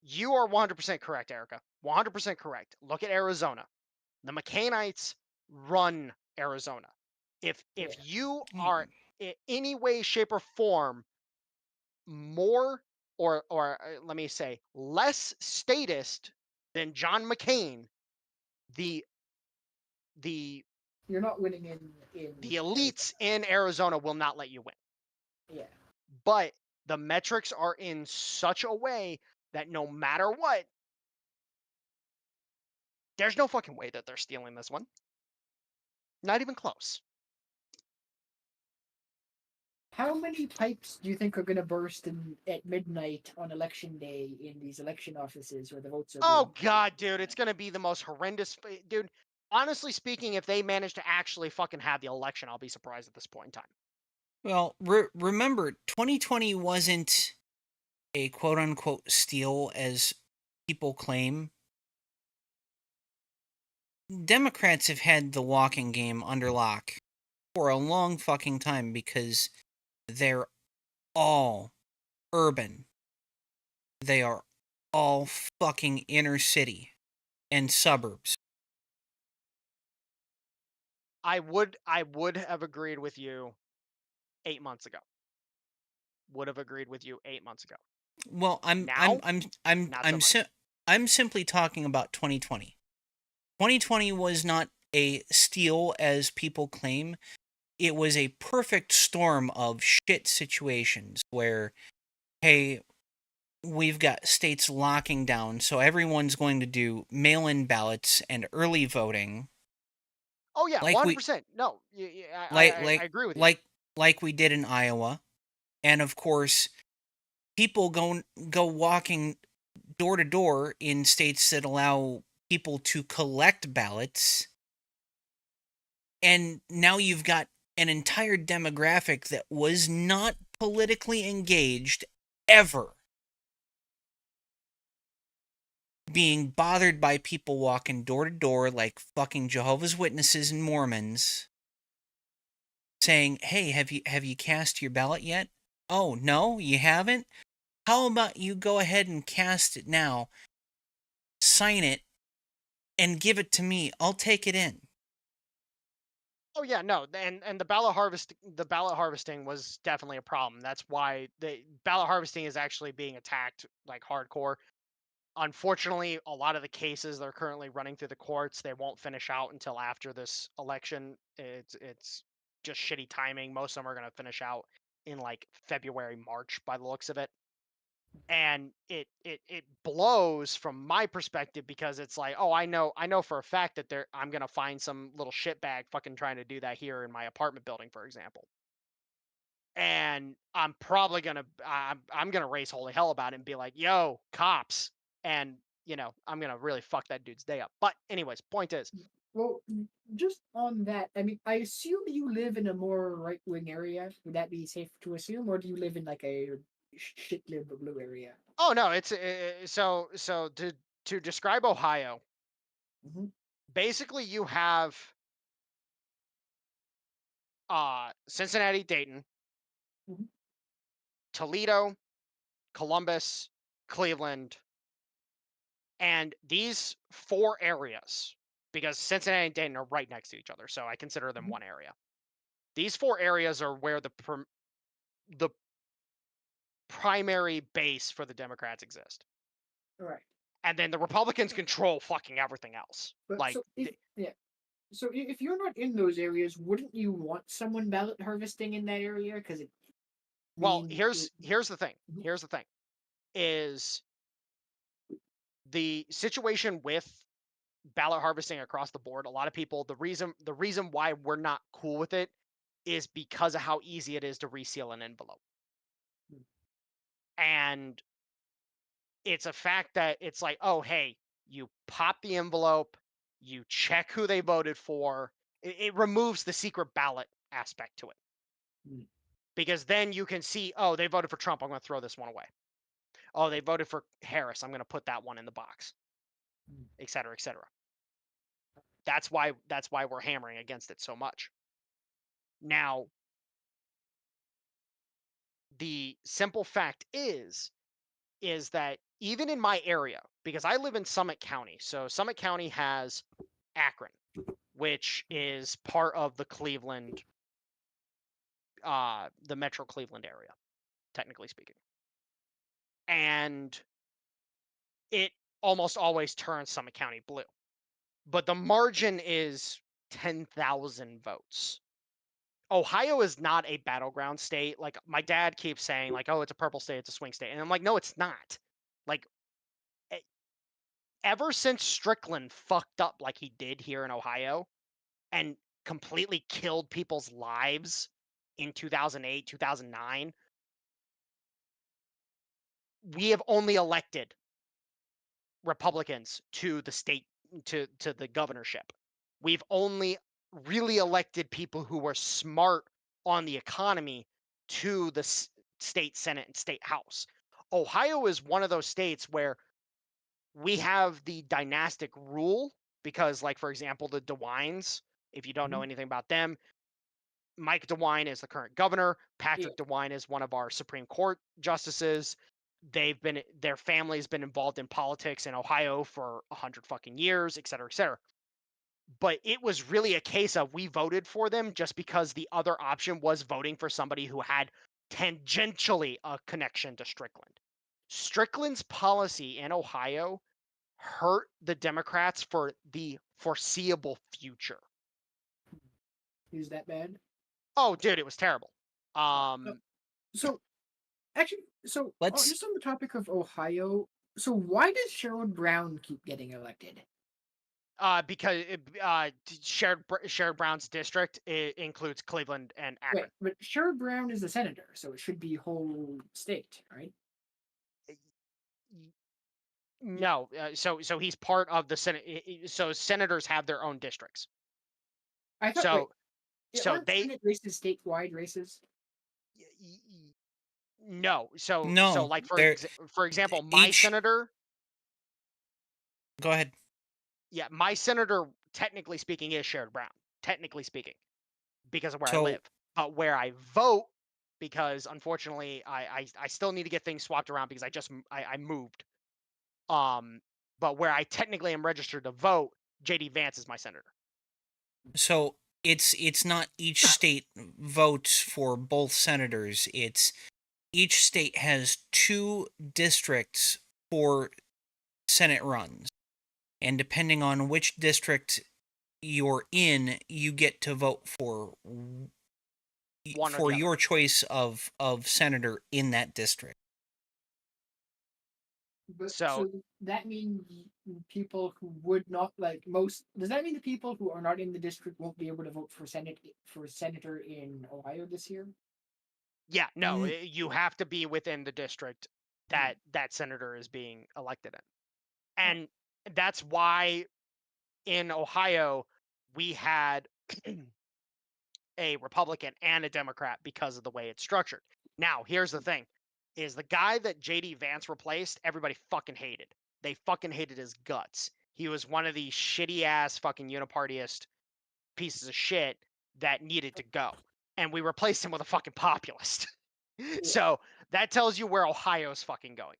You are 100% correct, Erica. 100% correct. Look at Arizona. The McCainites run Arizona. If you are in any way, shape, or form more, or let me say, less statist than John McCain, the You're not winning in the elites in Arizona will not let you win. Yeah. But the metrics are in such a way that no matter what, there's no fucking way that they're stealing this one. Not even close. How many pipes do you think are going to burst at midnight on election day in these election offices where the votes are? Oh God, dude, it's gonna be the most horrendous, dude. Honestly speaking, if they manage to actually fucking have the election, I'll be surprised at this point in time. well, remember, 2020 wasn't a quote-unquote steal as people claim. Democrats have had the walking game under lock for a long fucking time because they're all urban. They are all fucking inner city and suburbs. I would have agreed with you 8 months ago. Would have agreed with you 8 months ago. Well, Not so much. I'm simply talking about 2020. 2020 was not a steal as people claim. It was a perfect storm of shit situations where, hey, we've got states locking down, so everyone's going to do mail-in ballots and early voting. Oh yeah, Like 100%. No, I agree with you. Like we did in Iowa, and of course, people go walking door to door in states that allow people to collect ballots, and now you've got an entire demographic that was not politically engaged ever being bothered by people walking door to door like fucking Jehovah's Witnesses and Mormons saying, "Hey, have you cast your ballot yet? Oh, no, you haven't? How about you go ahead and cast it now, sign it, and give it to me. I'll take it in." Oh yeah, no, and the ballot harvesting was definitely a problem. That's why the ballot harvesting is actually being attacked like hardcore. Unfortunately, a lot of the cases that are currently running through the courts, they won't finish out until after this election. It's just shitty timing. Most of them are going to finish out in like February, March by the looks of it. And it blows from my perspective because it's like, oh, I know for a fact that I'm going to find some little shitbag fucking trying to do that here in my apartment building, for example. And I'm probably gonna I'm gonna raise holy hell about it and be like, "Yo, cops!" And I'm gonna really fuck that dude's day up. But anyways, point is, Well, just on that, I mean, I assume you live in a more right wing area. Would that be safe to assume, or do you live in like a shit liberal blue area? oh no, it's so to describe Ohio, Mm-hmm. basically you have Cincinnati, Dayton, Mm-hmm. Toledo, Columbus, Cleveland, and these four areas, because Cincinnati and Dayton are right next to each other, so I consider them Mm-hmm. one area. These four areas are where the primary base for the Democrats exist. All right. And then the Republicans control fucking everything else. But Like, so if yeah, so if you're not in those areas, wouldn't you want someone ballot harvesting in that area? Because it well, mean here's the thing. Mhm. Here's the thing is the situation with ballot harvesting across the board. A lot of people, the reason why we're not cool with it is because of how easy it is to reseal an envelope. Mm. And it's a fact that it's like, oh, hey, you pop the envelope, you check who they voted for. It removes the secret ballot aspect to it Mm. because then you can see, oh, they voted for Trump. I'm going to throw this one away. Oh, they voted for Harris. I'm going to put that one in the box, Mm. et cetera, et cetera. That's why we're hammering against it so much. Now, the simple fact is that even in my area, because I live in Summit County, so Summit County has Akron, which is part of the Cleveland, the Metro Cleveland area, technically speaking. And it almost always turns Summit County blue. But the margin is 10,000 votes. Ohio is not a battleground state. Like my dad keeps saying, like, oh, it's a purple state, it's a swing state. And I'm like, no, it's not. Like, ever since Strickland fucked up like he did here in Ohio and completely killed people's lives in 2008, 2009, we have only elected Republicans to the state to the governorship. We've only really elected people who were smart on the economy to the state senate and state house. Ohio is one of those states where we have the dynastic rule because, like, for example, the DeWines, if you don't know Mhm. anything about them, Mike DeWine is the current governor. Yeah. Patrick DeWine is one of our Supreme Court justices. Their family's been involved in politics in Ohio for 100 fucking years, et cetera, et cetera. But it was really a case of we voted for them just because the other option was voting for somebody who had tangentially a connection to Strickland. Strickland's policy in Ohio hurt the Democrats for the foreseeable future. Is that bad? Oh, dude, it was terrible. Uh, so actually, so Let's just on the topic of Ohio, so why does Sherrod Brown keep getting elected? Because Sherrod Brown's district includes Cleveland and Wait, Akron. but Sherrod Brown is a senator, so it should be whole state, right? No, so he's part of the Senate. So senators have their own districts. I thought. Wait, So so aren't they Senate races statewide races? no. So no. like There for example, my each senator. Go ahead. Yeah, my senator, technically speaking, is Sherrod Brown. Technically speaking, because of where I So live. But where I vote, because unfortunately I still need to get things swapped around because I moved. But where I technically am registered to vote, JD Vance is my senator. so it's not each state votes for both senators. It's each state has 2 districts for Senate runs. And depending on which district you're in, you get to vote for One or the other. your choice of senator in that district. But So- so that means people who would not like most. Does that mean the people who are not in the district won't be able to vote for senator in Ohio this year? Yeah, no, Mm. you have to be within the district that that senator is being elected in. And that's why in Ohio we had a Republican and a Democrat because of the way it's structured. Now, here's the thing is the guy that JD Vance replaced, everybody fucking hated. They fucking hated his guts. He was one of these shitty ass fucking unipartyist pieces of shit that needed to go. And we replaced him with a fucking populist. So that tells you where Ohio's fucking going.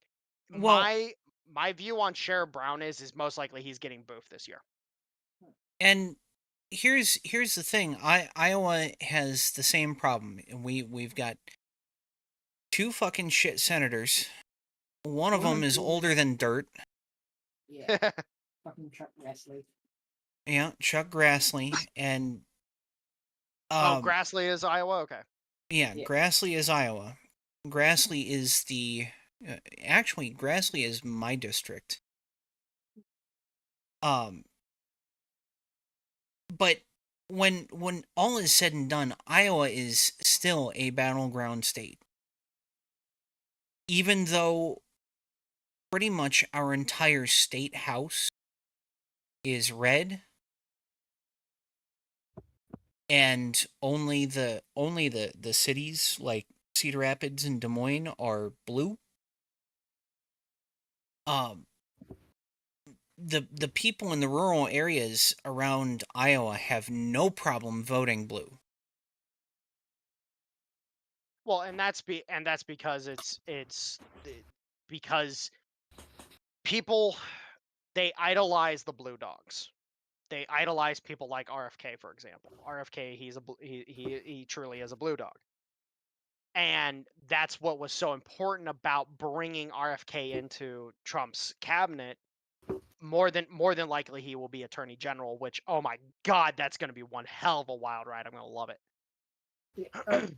Well- My view on Sherrod Brown is most likely he's getting boofed this year. And here's the thing. Iowa has the same problem. We've got 2 fucking shit senators. One of One them of is them- older than dirt. Yeah, fucking Chuck Grassley. Yeah, Chuck Grassley and Oh, Grassley is Iowa? Okay. yeah, Yeah. Grassley is Iowa. Grassley is the actually Grassley is my district. But when all is said and done, Iowa is still a battleground state. Even though pretty much our entire state house is red and only the cities like Cedar Rapids and Des Moines are blue. The people in the rural areas around Iowa have no problem voting blue. Well, and that's because because people they idolize the blue dogs. They idolize people like RFK, for example. RFK, he truly is a blue dog. And that's what was so important about bringing RFK into Trump's cabinet. More than likely he will be attorney general, which, oh my god, that's going to be one hell of a wild ride. I'm going to love it.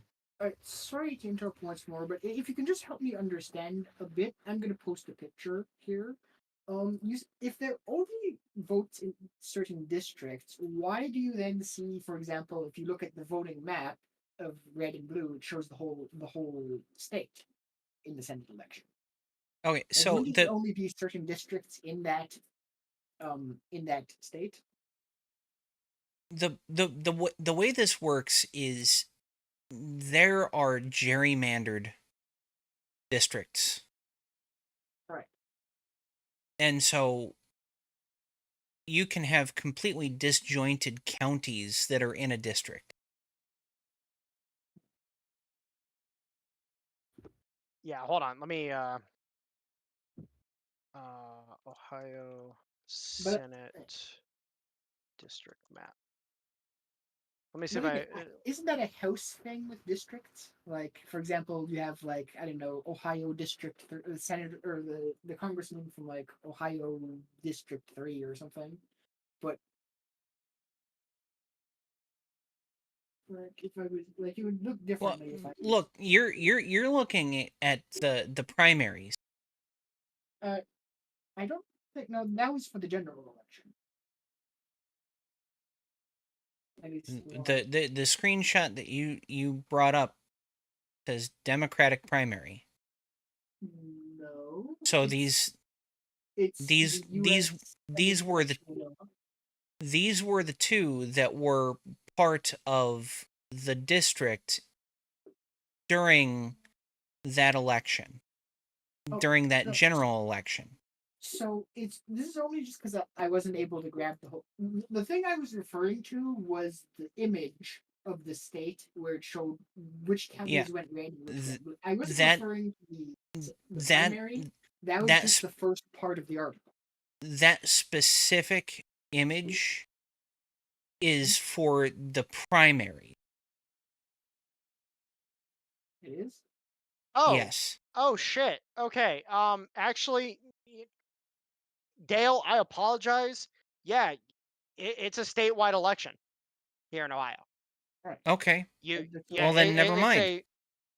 Sorry to interrupt once more, but if you can just help me understand a bit, I'm going to post a picture here. If there are only votes in certain districts, why do you then see, for example, if you look at the voting map of red and blue, it shows the whole state in the Senate election? Okay, Like, so wouldn't it only be certain districts in that state? the way this works is there are gerrymandered districts. Right. And so you can have completely disjointed counties that are in a district. Yeah, hold on. Let me Ohio Senate district map. Let me see if I Isn't that a house thing with districts? Like, for example, you have like I don't know Ohio District the senator or the congressman from like Ohio District 3 or something. But like if I was like it would look Well, differently if I was, look, you're looking at the primaries. I don't think no that was for the general election. The screenshot that you brought up says Democratic primary. No. So it's these the US these were the these were the 2 that were part of the district during that election, Oh, during that no. general election. So this is only just because I wasn't able to grab the whole. The thing I was referring to was the image of the state where it showed which Yeah, counties went red and which th- went blue. I wasn't that referring to the that primary. That was that just the first part of the article. that specific image is for the primary. It is. Oh, Yes. oh shit. Okay. Actually, Dale, I apologize. Yeah, it's a statewide election here in Ohio. Right. Okay. Yeah, Well, then never it's mind. a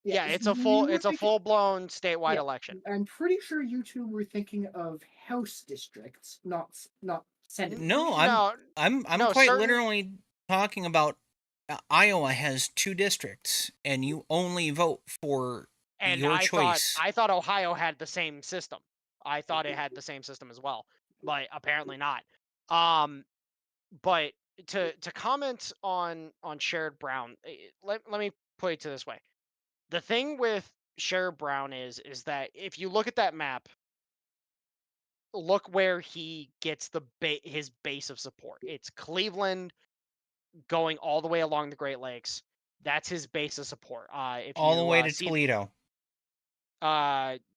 Yeah. You were it's a thinking. full blown statewide Yeah. election. I'm pretty sure you two were thinking of house districts, not senate. No, No, I'm no, quite certain. literally talking about Iowa has 2 districts, and you only vote for And your choice. I thought Ohio had the same system. I thought it had the same system as well, but apparently not. Um, but to comment on Sherrod Brown, let me put it to this way: the thing with Sherrod Brown is that if you look at that map, look where he gets his base of support. It's Cleveland going all the way along the Great Lakes. That's his base of support. If All the you way to see Toledo.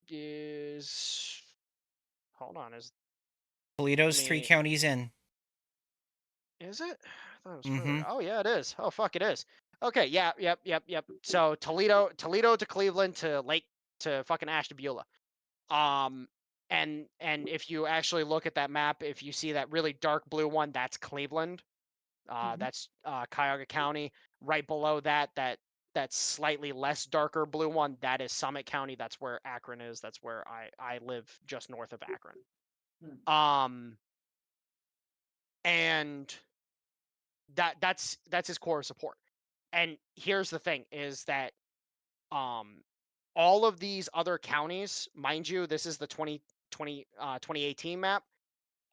is hold on, let Toledo's 3 me counties in. is it? I thought it was Mm-hmm. further. Oh yeah, it is. Oh fuck, it is. Okay, yeah, yep. So Toledo to Cleveland to Lake to fucking Ashtabula. Um, and if you actually look at that map, if you see that really dark blue one, that's Cleveland. That's Cuyahoga County. Right below that, that slightly less darker blue one, that is Summit County. That's where Akron is. That's where I live, just north of Akron. Um, and that's his core support. And here's the thing: is that um, all of these other counties, mind you, this is the 2018 map.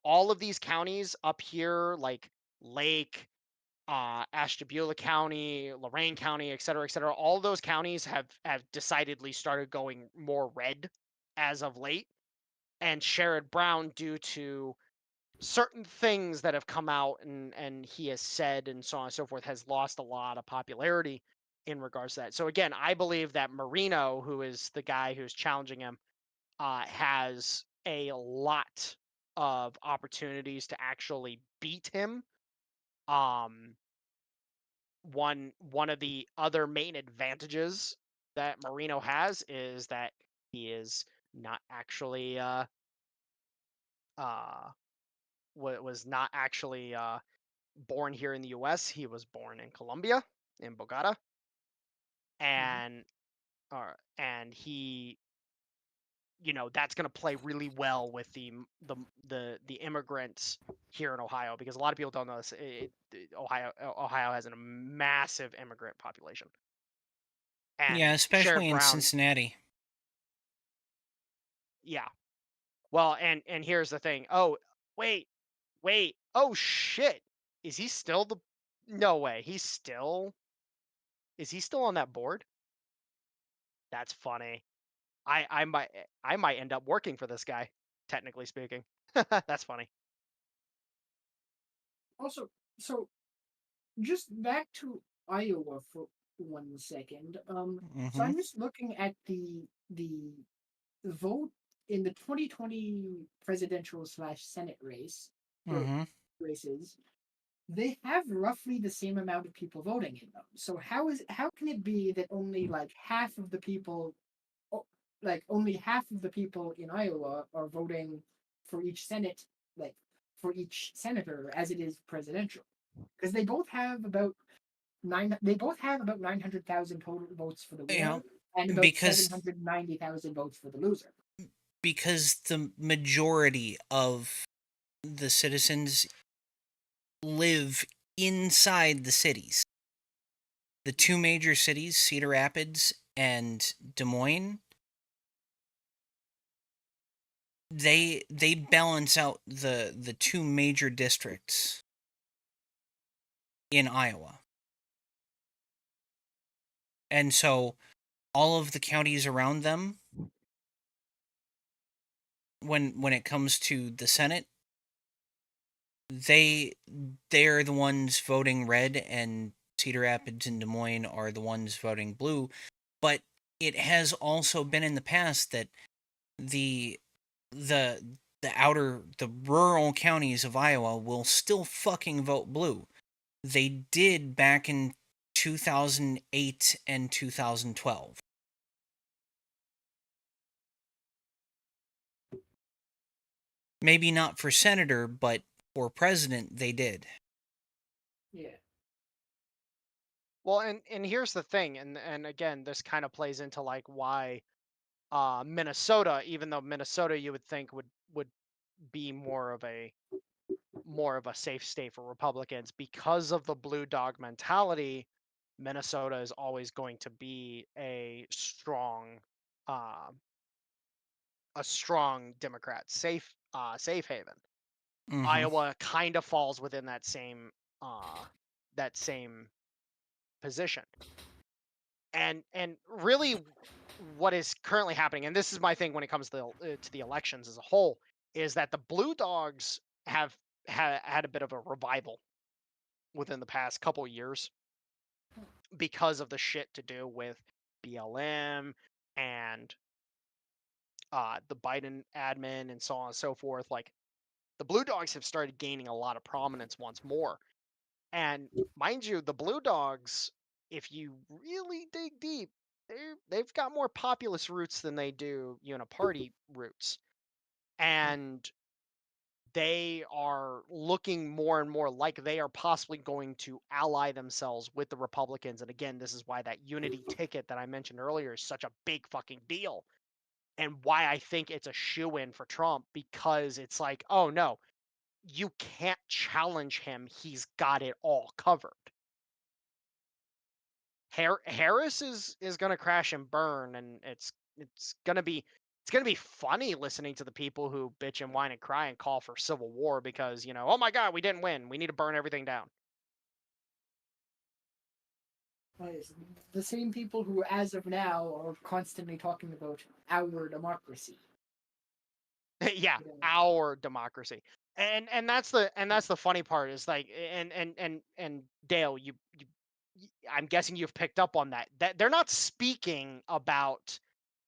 All of these counties up here, like Lake, Ashtabula County, Lorain County, et cetera, all those counties have decidedly started going more red as of late. And Sherrod Brown, due to certain things that have come out and he has said and so on and so forth, has lost a lot of popularity in regards to that. So again, I believe that Marino, who is the guy who's challenging him, has a lot of opportunities to actually beat him. One of the other main advantages that Marino has is that he is not actually was not actually born here in the U.S. He was born in Colombia, in Bogota, and and he, that's going to play really well with the immigrants here in Ohio, because a lot of people don't know this. Ohio has a massive immigrant population, Yeah, and especially Sherrod in Brown, Cincinnati. yeah. Well, and here's the thing. Oh, wait, wait. Oh shit. Is he still the? No way. Is he still on that board? That's funny. I might end up working for this guy, technically speaking. That's funny. Also, so just back to Iowa for 1 second. So Mm-hmm. I'm just looking at the vote in the 2020 presidential slash Senate or Mm-hmm. races. They have roughly the same amount of people voting in them. So how can it be that only like half of the people, only half of the people in Iowa are voting for each Senate, like for each senator as it is presidential? Because they both have about 900,000 total votes for the You winner know, and about because 790,000 votes for the loser. the majority of the citizens live inside the cities. The 2 major cities, Cedar Rapids and Des Moines, they balance out the 2 major districts in Iowa. And so all of the counties around them when it comes to the Senate, they're the ones voting red, and Cedar Rapids and Des Moines are the ones voting blue. But it has also been in the past that the the the rural counties of Iowa will still fucking vote blue. They did back in 2008 and 2012. Maybe not for senator, but for president, they did. Yeah. Well, and here's the thing, and again, this kind of plays into like why Minnesota, even though Minnesota you would think would be more of a safe state for Republicans because of the blue dog mentality, Minnesota is always going to be uh, a strong Democrat safe haven. Mm-hmm. Iowa kind of falls within uh, that same position. And really what is currently happening, and this is my thing when it comes to the elections as a whole, is that the blue dogs have had a bit of a revival within the past couple years because of the shit to do with BLM and the Biden admin and so on and so forth. Like the blue dogs have started gaining a lot of prominence once more. And mind you, the blue dogs, if you really dig deep, they've got more populist roots than they do party roots. And they are looking more and more like they are possibly going to ally themselves with the Republicans. And again, this is why that unity ticket that I mentioned earlier is such a big fucking deal. And why I think it's a shoe-in for Trump, because it's like, oh no, you can't challenge him. He's got it all covered. Harris is gonna crash and burn, and it's gonna be funny listening to the people who bitch and whine and cry and call for civil war because oh my god, we didn't win, we need to burn everything down. It's the same people who, as of now, are constantly talking about our democracy. Yeah, Yeah. our democracy. And that's the funny part is like, and Dale, I'm guessing you've picked up on that they're not speaking about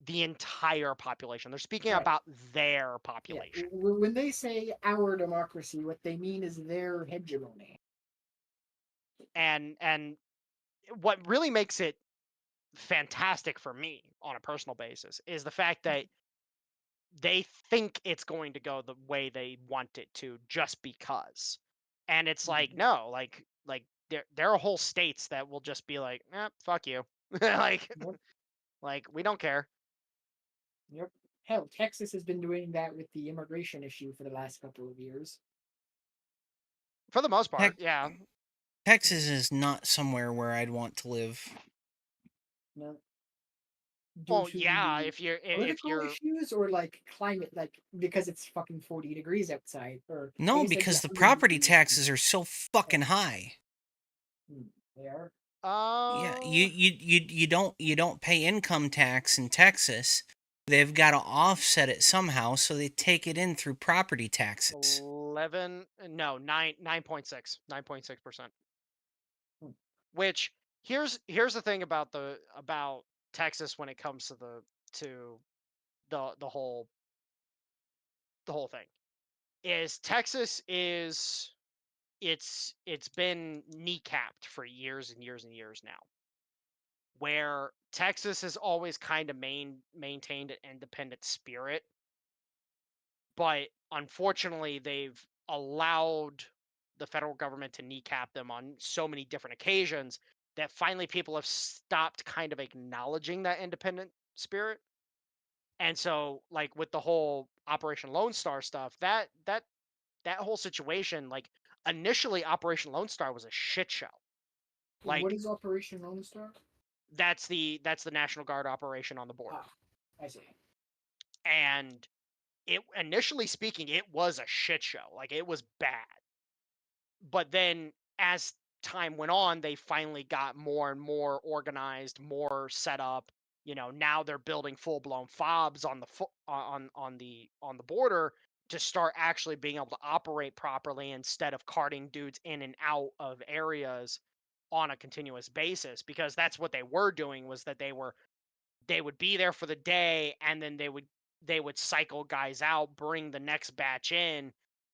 the entire population. They're speaking Right. about their Yeah. population. When they say our democracy, what they mean is their hegemony. And what really makes it fantastic for me on a personal basis is the fact that they think it's going to go the way they want it to just because. And it's like, no, like there are whole states that will just be like, fuck you. like Yep. like we don't care. Yep. Hell, Texas has been doing that with the immigration issue for the last couple of years. For the most part, Heck, yeah. Texas is not somewhere where I'd want to live. No. Due Well, to yeah, if political you're issues or like climate, like because it's fucking 40 degrees outside, or I No, guess it'd be because the 100 property degrees. taxes are so fucking high. They are. Yeah, uh you don't pay income tax in Texas. They've got to offset it somehow, so they take it in through property taxes. 11 no 9.6%. Hmm. Which here's the thing about Texas when it comes to to the whole thing is Texas is it's been kneecapped for years and years and years now, where Texas has always kind of maintained an independent spirit, but unfortunately they've allowed the federal government to kneecap them on so many different occasions that finally people have stopped kind of acknowledging that independent spirit. And so like with the whole Operation Lone Star stuff, that whole situation, like initially Operation Lone Star was a shit show. What Like is Operation Lone Star? that's the National Guard operation on the border. Ah, I see. And it, initially speaking, it was a shit show. Like it was bad. But then as time went on, they finally got more and more organized, more set up, now they're building full-blown fobs on the on the border to start actually being able to operate properly instead of carting dudes in and out of areas on a continuous basis, because that's what they were doing, was that they would be there for the day, and then they would cycle guys out, bring the next batch in,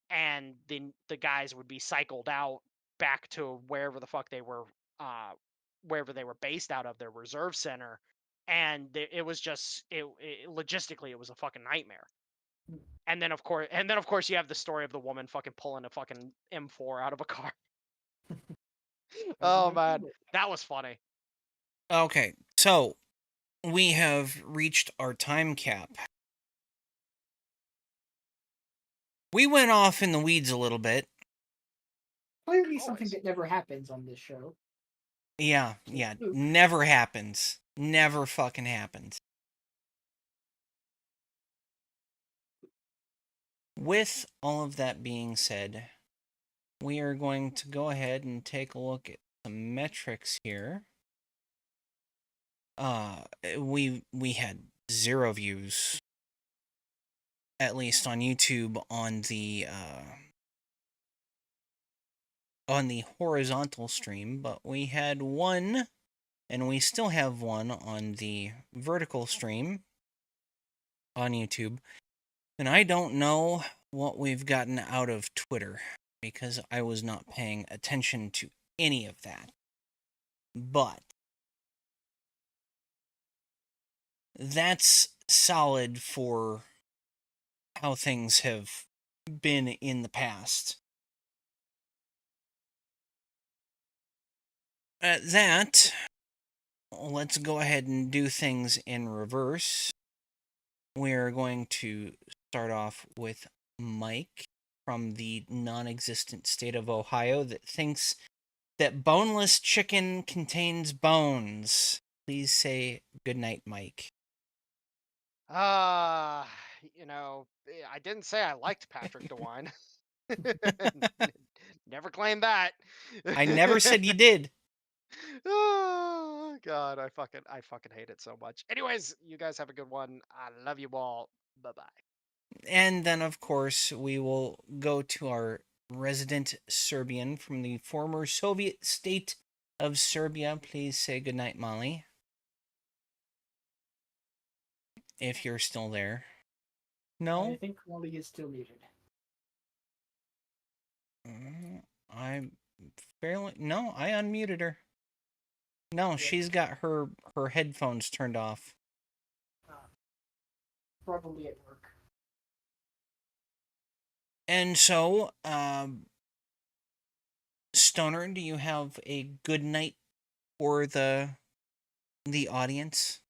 and then the guys would be cycled out back to wherever the fuck they were, wherever they were based out of, their reserve center. And it was just logistically it was a fucking nightmare. And then of course you have the story of the woman fucking pulling a fucking M4 out of a car. Oh man, that was funny. Okay, so we have reached our time cap. We went off in the weeds a little bit. Clearly something Always. that never happens on this show. Yeah, never happens. Never fucking happens. With all of that being said, we are going to go ahead and take a look at some metrics here. We had 0 views, at least on YouTube, on the horizontal stream, but we had 1, and we still have 1 on the vertical stream on YouTube. And I don't know what we've gotten out of Twitter, because I was not paying attention to any of that. But that's solid for how things have been in the past. At that, let's go ahead and do things in reverse. We're going to start off with Mike from the non-existent state of Ohio that thinks that boneless chicken contains bones. Please say goodnight, Mike. I didn't say I liked Patrick DeWine. Never claimed that. I never said you did. Oh God, I fucking hate it so much. Anyways, you guys have a good one. I love you all. Bye bye. And then, of course, we will go to our resident Serbian from the former Soviet state of Serbia. Please say goodnight, Molly. If you're still there. No? I think Molly is still muted. I'm fairly... No, I unmuted her. No, she's got her headphones turned off. Probably at work. And so, Stoner, do you have a good night for the audience?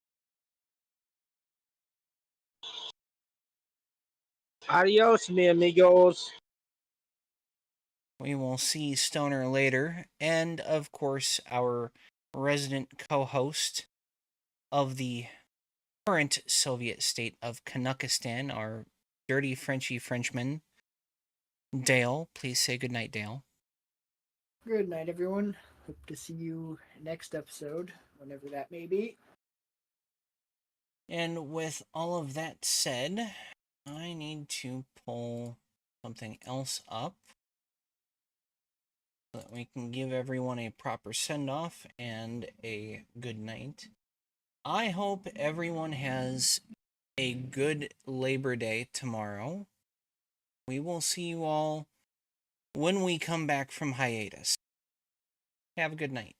Adios, mi amigos. We will see Stoner later. And, of course, our resident co-host of the current Soviet state of Kanukistan, our dirty Frenchy Frenchman, Dale. Please say goodnight, Dale. Good night, everyone. Hope to see you next episode, whenever that may be. And with all of that said, I need to pull something else up so that we can give everyone a proper send-off and a good night. I hope everyone has a good Labor Day tomorrow. We will see you all when we come back from hiatus. Have a good night.